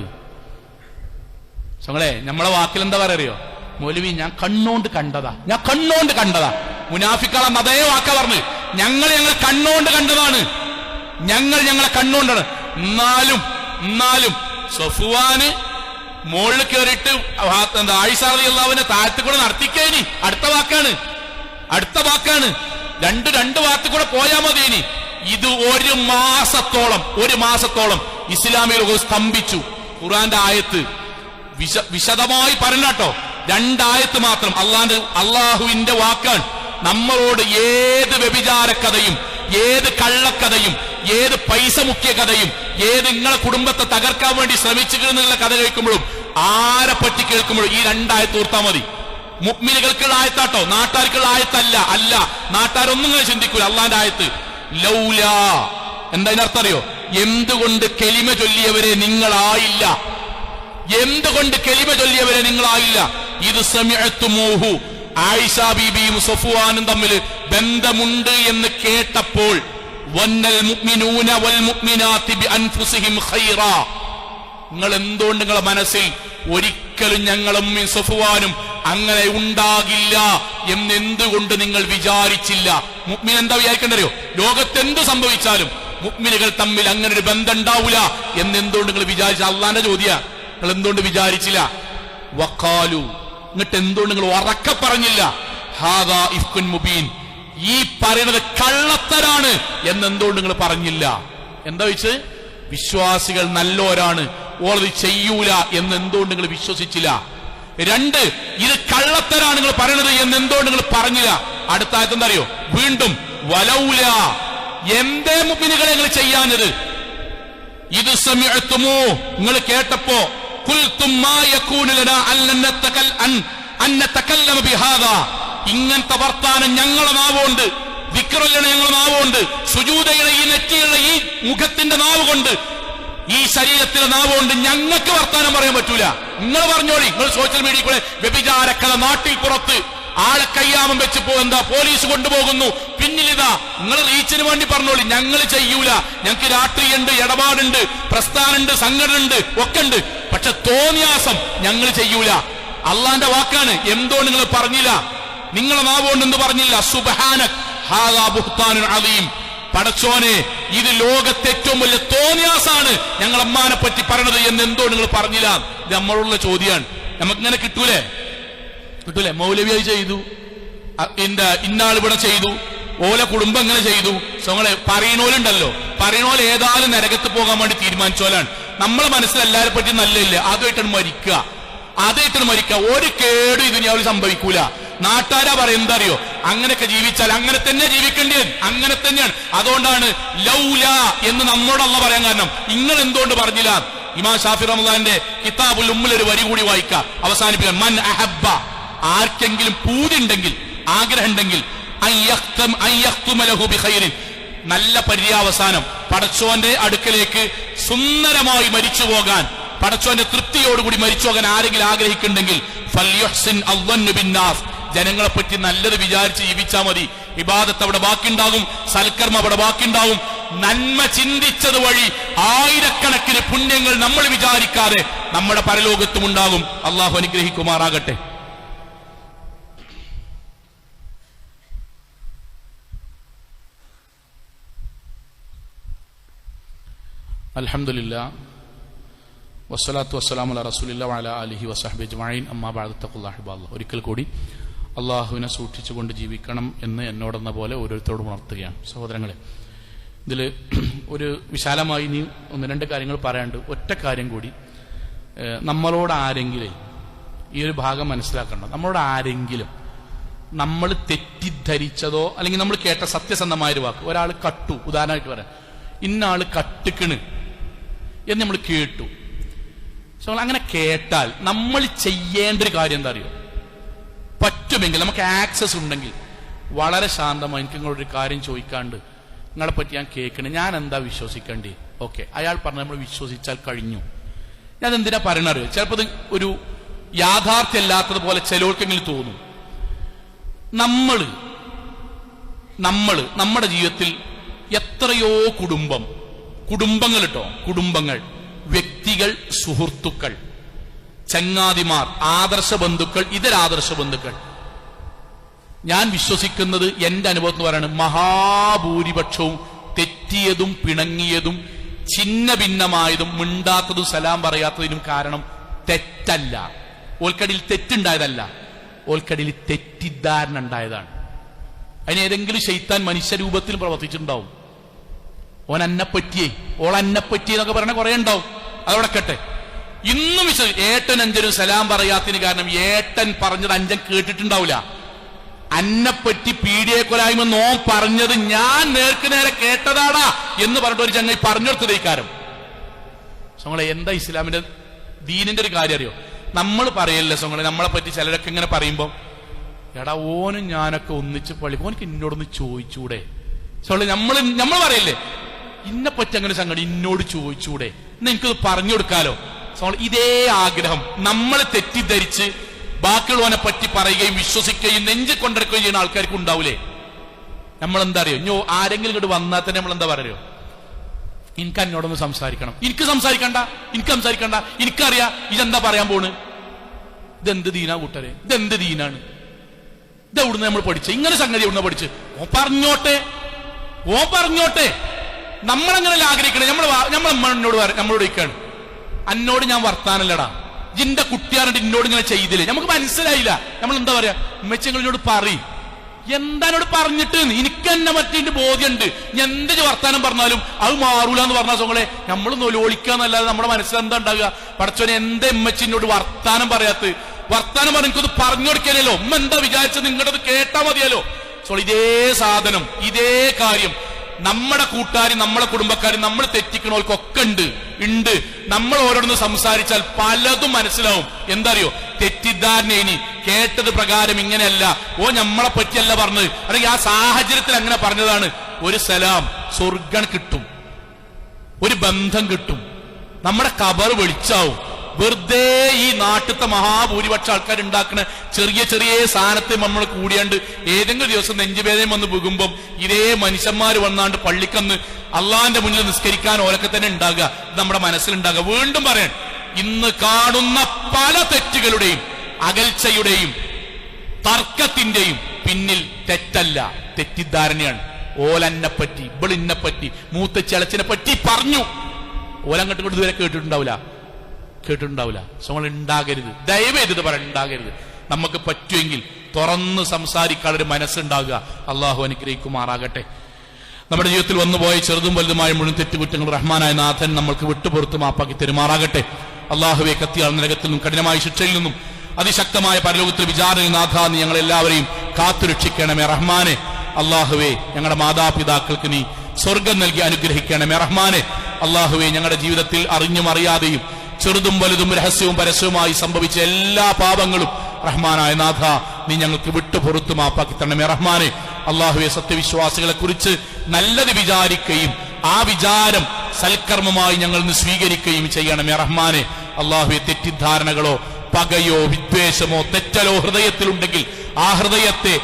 നമ്മളെ വാക്കിൽ എന്താ പറയോ? മൗലവി ഞാൻ കണ്ണോണ്ട് കണ്ടതാ. മുനാഫിക്കളെന്ന് അതേ വാക്ക പറഞ്ഞു, ഞങ്ങളെ കണ്ണോണ്ട് കണ്ടതാണ്, ഞങ്ങളെ കണ്ണോണ്ടാണ്. എന്നാലും സഫ്വാന് മുകളിൽ കയറിയിട്ട് ആയിഷ റളിയല്ലാഹു അൻഹ താഴത്ത് കൂടെ നടത്തിക്കേനി. അടുത്ത വാക്കാണ്. രണ്ട് വാക്ക് കൂടെ പോയാ മതി. ഇനി ഇത് ഒരു മാസത്തോളം ഇസ്ലാമിക ലോകം സ്തംഭിച്ചു. ഖുർആന്റെ ആയത്ത് വിശദമായി പറഞ്ഞാട്ടോ, 2 ആയത്ത് മാത്രം. അള്ളാഹുവിന്റെ വാക്കാണ്. നമ്മളോട് ഏത് വ്യഭിചാരക്കഥയും, ഏത് കള്ളക്കഥയും, ഏത് പൈസ മുക്കിയ കഥയും, ഏത് നിങ്ങളെ കുടുംബത്തെ തകർക്കാൻ വേണ്ടി ശ്രമിച്ചിട്ടുള്ള കഥ കേൾക്കുമ്പോഴും, ആരെ പറ്റി കേൾക്കുമ്പോഴും ഈ 2 ആയത്ത് ഓർത്താ മതി. മുഅ്മിനുകൾക്കുള്ള ആയത്താട്ടോ, നാട്ടാർക്കുള്ള ആയത്തല്ല. അല്ല, നാട്ടാരൊന്നും ഇങ്ങനെ ചിന്തിക്കൂല. അള്ളാന്റെ ആയത്ത് ലൗലാ എന്താ അതിനർത്ഥം അറിയോ? എന്തുകൊണ്ട് കെലിമ ചൊല്ലിയവരെ നിങ്ങളായില്ല, എന്തുകൊണ്ട് കെലിമ ചൊല്ലിയവരെ നിങ്ങളായില്ല. ഇത് സമിഅത്തുമൂഹു, ആയിഷ ബീബിയും സഫ്വാനും തമ്മിൽ ബന്ധമുണ്ട് എന്ന് കേട്ടപ്പോൾ വന്നൽ മുഅ്മിനൂന വൽ മുഅ്മിനാത്തി ബിഅൻഫുസിഹിം ഖൈറാ, നിങ്ങൾ എന്തുകൊണ്ട് നിങ്ങളുടെ മനസ്സിൽ ഒരിക്കലും ഞങ്ങളും സഫ്വാനും അങ്ങനെ ഉണ്ടാകില്ല എന്നെന്തുകൊണ്ട് നിങ്ങൾ വിചാരിച്ചില്ല? മുഅ്മിൻ എന്താ വിചാരിക്കണ്ടറിയോ? ലോകത്തെന്ത് സംഭവിച്ചാലും മുഅ്മിനുകൾ തമ്മിൽ അങ്ങനെ ഒരു ബന്ധം ഉണ്ടാവില്ല എന്നെന്തുകൊണ്ട് നിങ്ങൾ വിചാരിച്ച? അള്ളാന്റെ ചോദ്യ, നിങ്ങൾ എന്തുകൊണ്ട് വിചാരിച്ചില്ല? വഖാലു, എന്നിട്ട് എന്തുകൊണ്ട് നിങ്ങൾ ഉറക്കെ പറഞ്ഞില്ല? ഹാദാ ഇഫ്കുൻ മുബീൻ, ഈ പറയുന്നത് കള്ളത്തരാണ് എന്നെന്തുകൊണ്ട് നിങ്ങൾ പറഞ്ഞില്ല? എന്താ വെച്ച്? വിശ്വാസികൾ നല്ലോരാണ്, ഓളത് ചെയ്യൂല എന്നെന്തുകൊണ്ട് നിങ്ങൾ വിശ്വസിച്ചില്ല? 2, ഇത് കള്ളത്തരാണ് നിങ്ങൾ പറയണത് എന്നെന്തുകൊണ്ട് നിങ്ങൾ പറഞ്ഞില്ല? അടുത്ത ആയത്ത് എന്താ അറിയോ? വീണ്ടും വലൗല, എന്തേ മുഅ്മിനുകളെ നിങ്ങൾ ചെയ്യാഞ്ഞത്? ഇത് സമിഅതുമു, നിങ്ങൾ കേട്ടപ്പോ ഖുൽതും മാ യകൂനു ലനാ അൻ നതകല്ലമ ബിഹാദാ, ഇങ്ങനത്തെ വർത്താനം ഞങ്ങളെ നാവുകൊണ്ട്, ദിക്റുകളുടെ ഞങ്ങളെ നാവുകൊണ്ട്, സുജൂദയുടെ ഈ നെറ്റിയുള്ള ഈ മുഖത്തിന്റെ നാവ് കൊണ്ട്, ഈ ശരീരത്തിലെ നാവുകൊണ്ട് ഞങ്ങൾക്ക് വർത്താനം പറയാൻ പറ്റൂല. നിങ്ങൾ പറഞ്ഞോളി, നിങ്ങൾ സോഷ്യൽ മീഡിയ കൂടെ വ്യഭിചാരക്കഥ നാട്ടിൽ പുറത്ത് ആളെ കയ്യാമം വെച്ച് എന്താ പോലീസ് കൊണ്ടുപോകുന്നു, പിന്നിലിതാ, നിങ്ങൾ റീച്ചിന് വേണ്ടി പറഞ്ഞോളി. ഞങ്ങൾ ചെയ്യൂല, ഞങ്ങൾക്ക് രാഷ്ട്രീയമുണ്ട്, ഇടപാടുണ്ട്, പ്രസ്ഥാനമുണ്ട്, സംഘടനയുണ്ട്, ഒക്കെ ഉണ്ട്, പക്ഷെ തോന്നിയാസം ഞങ്ങൾ ചെയ്യൂല. അള്ളാന്റെ വാക്കാണ്. എന്തോ നിങ്ങൾ പറഞ്ഞില്ല? നിങ്ങളെ നാവുകൊണ്ട് എന്ത് പറഞ്ഞില്ല? സുബ്ഹാനക് ഹാദാ ബുഹ്താനുൻ അദീം, പടച്ചോനെ ഇത് ലോകത്തെ ഏറ്റവും വലിയ തോന്നിയാസാണ് ഞങ്ങൾ അമ്മാനെ പറ്റി പറയണത് എന്ന് എന്തോ നിങ്ങൾ പറഞ്ഞില്ല? ഇത് നമ്മളുള്ള ചോദ്യമാണ്. നമുക്കിങ്ങനെ കിട്ടൂലേ? മൗലവിയായി ചെയ്തു, ഇന്നാൾ ഇവിടെ ചെയ്തു, ഓല കുടുംബം ഇങ്ങനെ ചെയ്തു. ഞങ്ങളെ പറയണോലുണ്ടല്ലോ, പറയണോല് ഏതായാലും നരകത്ത് പോകാൻ വേണ്ടി തീരുമാനിച്ചോലാണ്. നമ്മളെ മനസ്സിൽ എല്ലാരെ പറ്റി നല്ലില്ല, അതുമായിട്ടാണ് മരിക്കുക. ഒരു കേടും ഇതിന് അവർ സംഭവിക്കൂല. നാട്ടാരാ പറയുന്നത് എന്താ അറിയോ? അങ്ങനെയൊക്കെ ജീവിച്ചാൽ അങ്ങനെ തന്നെ ജീവിക്കേണ്ടത്, അങ്ങനെ തന്നെയാണ്. അതുകൊണ്ടാണ് ലൗല എന്ന് നമ്മോട് അള്ളാഹ് പറയാൻ കാരണം. നിങ്ങൾ എന്തുകൊണ്ട് പറഞ്ഞില്ല? ഇമാം ഷാഫി റഹ്മത്തുള്ളാഹിന്റെ കിതാബുൽ ഉമ്മിൽ ഒരു വരി കൂടി വായിക്കാം, അവസാനിപ്പിക്കാം. മൻ അഹബ്ബ, ആർക്കെങ്കിലും പൂതിണ്ടെങ്കിൽ, ആഗ്രഹം ഉണ്ടെങ്കിൽ, നല്ല പര്യാവസാനം, പടച്ചോന്റെ അടുക്കലേക്ക് സുന്ദരമായി മരിച്ചു പോകാൻ, പടച്ചോന്റെ തൃപ്തിയോടുകൂടി മരിച്ചു പോകാൻ ആരെങ്കിലും ആഗ്രഹിക്കുന്നുണ്ടെങ്കിൽ ഫൽയുഹ്സിൻ അദ്ദന്നു ബിന്നാസ്, ജനങ്ങളെ പറ്റി നല്ലത് വിചാരിച്ച് ജീവിച്ചാൽ മതി. ഇബാദത്ത് അവിടെ ബാക്കിയുണ്ടാകും, സൽക്കർമ്മം അവിടെ ബാക്കിയുണ്ടാകും. നന്മ ചിന്തിച്ചത് വഴി ആയിരക്കണക്കിന് പുണ്യങ്ങൾ നമ്മൾ വിചാരിക്കാതെ നമ്മുടെ പരലോകത്തും ഉണ്ടാകും. അള്ളാഹു അനുഗ്രഹിക്കുമാറാകട്ടെ. അൽഹംദുലില്ലാഹ് വസ്സലാത്തു വസ്സലാമു അലാ റസൂലില്ലാഹി വഅലാ ആലിഹി വസഹ്ബിഹി അജ്മഈൻ. അമ്മാ ബഅദ് തഖുല്ലാഹി ഇബാദല്ലാഹ്. ഒരിക്കൽ കൂടി അള്ളാഹുവിനെ സൂക്ഷിച്ചുകൊണ്ട് ജീവിക്കണം എന്ന് എന്നോടെന്ന പോലെ ഓരോരുത്തരോടും ഉണർത്തുകയാണ്. സഹോദരങ്ങളെ, ഇതിൽ ഒരു വിശാലമായി ഇനി 1-2 കാര്യങ്ങൾ പറയാനുണ്ട്. ഒറ്റ കാര്യം കൂടി, നമ്മളോട് ആരെങ്കിലും ഈ ഒരു ഭാഗം മനസ്സിലാക്കണം. നമ്മളോട് ആരെങ്കിലും നമ്മൾ തെറ്റിദ്ധരിച്ചതോ അല്ലെങ്കിൽ നമ്മൾ കേട്ട സത്യസന്ധമായൊരു വാക്ക്, ഒരാൾ കട്ടു, ഉദാഹരണമായിട്ട് പറയാം, ഇന്ന ആള് കട്ടുക്കണ് എന്ന് നമ്മൾ കേട്ടു. അങ്ങനെ കേട്ടാൽ നമ്മൾ ചെയ്യേണ്ട ഒരു കാര്യം എന്താ അറിയോ? പറ്റുമെങ്കിൽ, നമുക്ക് ആക്സസ് ഉണ്ടെങ്കിൽ വളരെ ശാന്തമായി എനിക്ക് നിങ്ങളൊരു കാര്യം ചോദിക്കാണ്ട്, നിങ്ങളെ പറ്റി ഞാൻ കേൾക്കണേ, ഞാൻ എന്താ വിശ്വസിക്കേണ്ടി? ഓക്കെ, അയാൾ പറഞ്ഞ നമ്മൾ വിശ്വസിച്ചാൽ കഴിഞ്ഞു. ഞാൻ എന്തിനാ പറയണറിയോ? ചിലപ്പോൾ ഇത് ഒരു യാഥാർത്ഥ്യമല്ലാത്തതുപോലെ ചിലർക്കെങ്കിലും തോന്നും. നമ്മുടെ ജീവിതത്തിൽ എത്രയോ കുടുംബങ്ങൾ കേട്ടോ, കുടുംബങ്ങൾ, വ്യക്തികൾ, സുഹൃത്തുക്കൾ, ചങ്ങാതിമാർ, ആദർശ ബന്ധുക്കൾ, ഇതരാദർശ ബന്ധുക്കൾ, ഞാൻ വിശ്വസിക്കുന്നത് എന്റെ അനുഭവം എന്ന് പറയുന്നത് മഹാഭൂരിപക്ഷവും തെറ്റിയതും പിണങ്ങിയതും ഛിന്ന ഭിന്നമായതും മിണ്ടാത്തതും സലാം പറയാത്തതിനും കാരണം തെറ്റല്ല, ഓൽക്കടിയിൽ തെറ്റുണ്ടായതല്ല, ഓൽക്കടിയിൽ തെറ്റിദ്ധാരണ ഉണ്ടായതാണ്. അതിനേതെങ്കിലും ശൈത്താൻ മനുഷ്യരൂപത്തിൽ പ്രവർത്തിച്ചിട്ടുണ്ടാവും. ഓൻ അന്നെപ്പറ്റിയേ, ഓൾ അന്നെപ്പറ്റിയെന്നൊക്കെ പറഞ്ഞ കുറെ ഉണ്ടാവും, അതോടെ കട്ടെ. ഇന്നും ഏട്ടൻ അഞ്ചനും സലാം പറയാത്തിന് കാരണം ഏട്ടൻ പറഞ്ഞത് അഞ്ചൻ കേട്ടിട്ടുണ്ടാവില്ല. അന്നെപ്പറ്റി പീഡിയക്കൊലായ്മ നോൻ പറഞ്ഞത് ഞാൻ നേർക്ക് നേരെ കേട്ടതാടാ എന്ന് പറഞ്ഞിട്ട് ഒരു ചങ്ങായി പറഞ്ഞെടുത്തത് ഇക്കാരം. സോങ്ങളെ എന്താ ഇസ്ലാമിന്റെ ദീനിന്റെ ഒരു കാര്യം അറിയോ? നമ്മൾ പറയല്ലേ സോങ്ങളെ, നമ്മളെ പറ്റി ചിലരൊക്കെ ഇങ്ങനെ പറയുമ്പോ എടാ ഓനും ഞാനൊക്കെ ഒന്നിച്ച് പള്ളി ഓനക്ക് എന്നോടൊന്ന് ചോദിച്ചൂടെ. സോളെ നമ്മൾ പറയല്ലേ ഇന്നെ പറ്റി അങ്ങനെ സംഗതി എന്നോട് ചോദിച്ചൂടെ എന്ന് എനിക്കത് പറഞ്ഞു കൊടുക്കാലോ. സോളെ ഇതേ ആഗ്രഹം നമ്മൾ തെറ്റിദ്ധരിച്ച് ബാക്കിയുള്ളവനെ പറ്റി പറയുകയും വിശ്വസിക്കുകയും നെഞ്ച് കൊണ്ടിരിക്കുകയും ചെയ്യുന്ന ആൾക്കാർക്ക് ഉണ്ടാവൂലേ? നമ്മളെന്താ അറിയോ, ഇഞ്ഞോ ആരെങ്കിലും ഇങ്ങോട്ട് വന്നാൽ തന്നെ നമ്മളെന്താ പറയോ, എനിക്ക് എന്നോടൊന്ന് സംസാരിക്കണം, എനിക്ക് സംസാരിക്കണ്ട, എനിക്കറിയാം ഇതെന്താ പറയാൻ പോണ്, ഇതെന്ത് ദീനാ കൂട്ടരെ, ഇതെന്ത് ദീനാണ്, ഇതെവിടുന്ന് നമ്മൾ പഠിച്ച ഇങ്ങനെ സംഗതി എവിടുന്ന പഠിച്ച് ഓ പറഞ്ഞോട്ടെ. നമ്മളങ്ങനല്ല ആഗ്രഹിക്കണേ. നമ്മളോട് ഇരിക്കാണ്, എന്നോട് ഞാൻ വർത്താനല്ലടാ, ജിന്റെ കുട്ടിയാരുടെ എന്നോട് ഇങ്ങനെ ചെയ്തില്ലേ, നമുക്ക് മനസ്സിലായില്ല. നമ്മൾ എന്താ പറയാ, ഉമ്മച്ചങ്ങളോട് പറയും, എന്താണോട് പറഞ്ഞിട്ട് എനിക്ക് എന്നെ പറ്റിന്റെ ബോധ്യമുണ്ട്, ഞാൻ എന്ത് വർത്താനം പറഞ്ഞാലും അത് മാറൂല എന്ന് പറഞ്ഞ സോങ്ങളെ നമ്മൾ നൊലോളിക്കാന്നല്ലാതെ നമ്മുടെ മനസ്സിലെന്താ ഉണ്ടാകുക, പടച്ചോനെ എന്താ ഉമ്മച്ചിനോട് വർത്താനം പറയാത്ത, വർത്താനം പറഞ്ഞ എനിക്കത് പറഞ്ഞു കൊടുക്കാനല്ലോ, ഉമ്മ എന്താ വിചാരിച്ചത് നിങ്ങളുടെ കേട്ടാ മതിയല്ലോ. സോ ഇതേ സാധനം ഇതേ കാര്യം നമ്മുടെ കൂട്ടുകാരും നമ്മളെ കുടുംബക്കാരും നമ്മൾ തെറ്റിക്കണോൽക്കൊക്കെ ഉണ്ട്. നമ്മൾ ഓരോന്ന് സംസാരിച്ചാൽ പലതും മനസ്സിലാവും. എന്താ അറിയോ, തെറ്റിദ്ധാരണ ഇനി കേട്ടത് പ്രകാരം ഇങ്ങനെയല്ല, ഓ നമ്മളെ പറ്റിയല്ല പറഞ്ഞത്, അല്ലെങ്കിൽ ആ സാഹചര്യത്തിൽ അങ്ങനെ പറഞ്ഞതാണ്. ഒരു സലാം സ്വർഗം കിട്ടും, ഒരു ബന്ധം കിട്ടും, നമ്മുടെ ഖബർ വെളിച്ചാവും. വെറുതെ ഈ നാട്ടിലത്തെ മഹാഭൂരിപക്ഷ ആൾക്കാർ ഉണ്ടാക്കുന്ന ചെറിയ ചെറിയ സാധനത്തെ നമ്മൾ കൂടിയാണ്ട് ഏതെങ്കിലും ദിവസം നെഞ്ചുവേദന വന്ന് പോകുമ്പം ഇതേ മനുഷ്യന്മാർ വന്നാണ്ട് പള്ളിക്കന്ന് അള്ളാന്റെ മുന്നിൽ നിസ്കരിക്കാൻ ഓരൊക്കെ തന്നെ ഉണ്ടാകുക, ഇത് നമ്മുടെ മനസ്സിലുണ്ടാകുക. വീണ്ടും പറയാൻ, ഇന്ന് കാണുന്ന പല തെറ്റുകളുടെയും അകൽച്ചയുടെയും തർക്കത്തിന്റെയും പിന്നിൽ തെറ്റല്ല, തെറ്റിദ്ധാരണയാണ്. ഓലന്നെപ്പറ്റി ഇബളിന്നെപ്പറ്റി മൂത്തച്ചളച്ചിനെ പറ്റി പറഞ്ഞു, ഓലങ്ങോട്ട് കൊണ്ട് ഇതുവരെ കേട്ടിട്ടുണ്ടാവില്ല. സോ നമ്മൾ ഉണ്ടാകരുത്, ദയവേത് ഉണ്ടാകരുത്. നമുക്ക് പറ്റുമെങ്കിൽ തുറന്ന് സംസാരിക്കാനൊരു മനസ്സുണ്ടാകുക. അള്ളാഹു അനുഗ്രഹിക്കുമാറാകട്ടെ. നമ്മുടെ ജീവിതത്തിൽ വന്നുപോയ ചെറുതും വലുതുമായ മുഴുവൻ തെറ്റുകുറ്റങ്ങൾ റഹ്മാനായ നാഥൻ നമ്മൾക്ക് വിട്ടുപുറത്ത് മാപ്പാക്കി തെരുമാറാകട്ടെ. അള്ളാഹുവെ കത്തിയാൾ നരകത്തിൽ നിന്നും കഠിനമായ ശിക്ഷയിൽ നിന്നും അതിശക്തമായ പരലോകത്തിൽ വിചാരണയിൽ നാഥ നീ ഞങ്ങളെല്ലാവരെയും കാത്തുരക്ഷിക്കണമേ റഹ്മാനെ. അള്ളാഹുവെ ഞങ്ങളുടെ മാതാപിതാക്കൾക്ക് നീ സ്വർഗം നൽകി അനുഗ്രഹിക്കണമേ റഹ്മാനെ. അള്ളാഹുവെ ഞങ്ങളുടെ ജീവിതത്തിൽ അറിഞ്ഞും അറിയാതെയും ചെറുതും വലുതും രഹസ്യവും പരസ്യവുമായി സംഭവിച്ച എല്ലാ പാപങ്ങളും റഹ്മാനായ നാഥ നീ ഞങ്ങൾക്ക് വിട്ടുപുറത്ത് മാപ്പാക്കി തരണമേ റഹ്മാനെ. അള്ളാഹുവെ സത്യവിശ്വാസികളെ കുറിച്ച് നല്ലത് വിചാരിക്കുകയും ആ വിചാരം സൽക്കർമ്മമായി ഞങ്ങൾ സ്വീകരിക്കുകയും ചെയ്യണമേ റഹ്മാനെ. അള്ളാഹുവെ തെറ്റിദ്ധാരണകളോ പകയോ വിദ്വേഷമോ തെറ്റലോ ഹൃദയത്തിലുണ്ടെങ്കിൽ ആ ഹൃദയത്തെ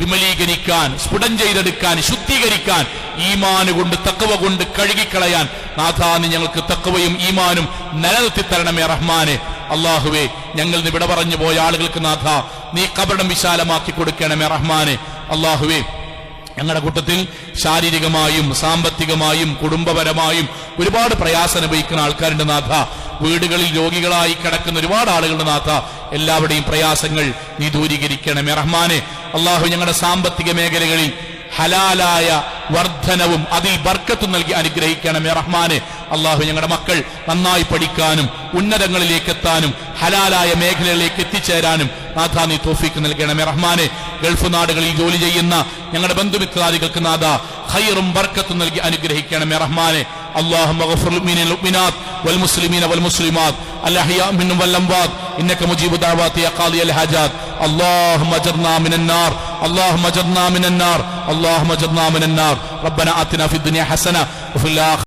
വിമലീകരിക്കാൻ, സ്ഫുടം ചെയ്തെടുക്കാൻ, ശുദ്ധീകരിക്കാൻ, ഈമാന് കൊണ്ട് തഖ്വ കൊണ്ട് കഴുകിക്കളയാൻ നാഥാ നീ ഞങ്ങൾക്ക് തഖ്വയും ഈമാനും നിലനിർത്തി തരണമേ റഹ്മാനെ. അള്ളാഹുവെ ഞങ്ങൾ വിട പറഞ്ഞു പോയ ആളുകൾക്ക് നാഥാ നീ കബറിടം വിശാലമാക്കി കൊടുക്കണമേ റഹ്മാനെ. അള്ളാഹുവെ ഞങ്ങളുടെ കൂട്ടത്തിൽ ശാരീരികമായും സാമ്പത്തികമായും കുടുംബപരമായും ഒരുപാട് പ്രയാസം അനുഭവിക്കുന്ന ആൾക്കാരുടെ നാഥ, വീടുകളിൽ രോഗികളായി കിടക്കുന്ന ഒരുപാട് ആളുകളുടെ നാഥ, എല്ലാവരുടെയും പ്രയാസങ്ങൾ നീ ദൂരീകരിക്കണമേ റഹ്മാനെ. അള്ളാഹു ഞങ്ങളുടെ സാമ്പത്തിക മേഖലകളിൽ ഹലാലായ വർധനവും അതിൽ ബർക്കത്തും നൽകി അനുഗ്രഹിക്കണമേ റഹ്മാനെ. അള്ളാഹു ഞങ്ങളുടെ മക്കൾ നന്നായി പഠിക്കാനും ഉന്നതങ്ങളിലേക്ക് എത്താനും ഹലാലായ മേഖലകളിലേക്ക് എത്തിച്ചേരാനും നാഥ നീ തൗഫീഖ് നൽകണമേ റഹ്മാനെ. ഗൾഫ് നാടുകളിൽ ജോലി ചെയ്യുന്ന ഞങ്ങളുടെ ബന്ധുമിത്രാദികൾക്ക് നാഥ ഖൈറും ബർക്കത്തും നൽകി അനുഗ്രഹിക്കണമേ റഹ്മാനെ. اللهم اغفر للمؤمنين والمؤمنات والمسلمين والمسلمات الأحياء منهم والأموات إنك مجيب دعوات يا قاضي الحاجات. اللهم اجرنا من النار، اللهم اجرنا من النار، اللهم اجرنا من النار. ربنا آتنا في الدنيا حسنة وفي الآخرة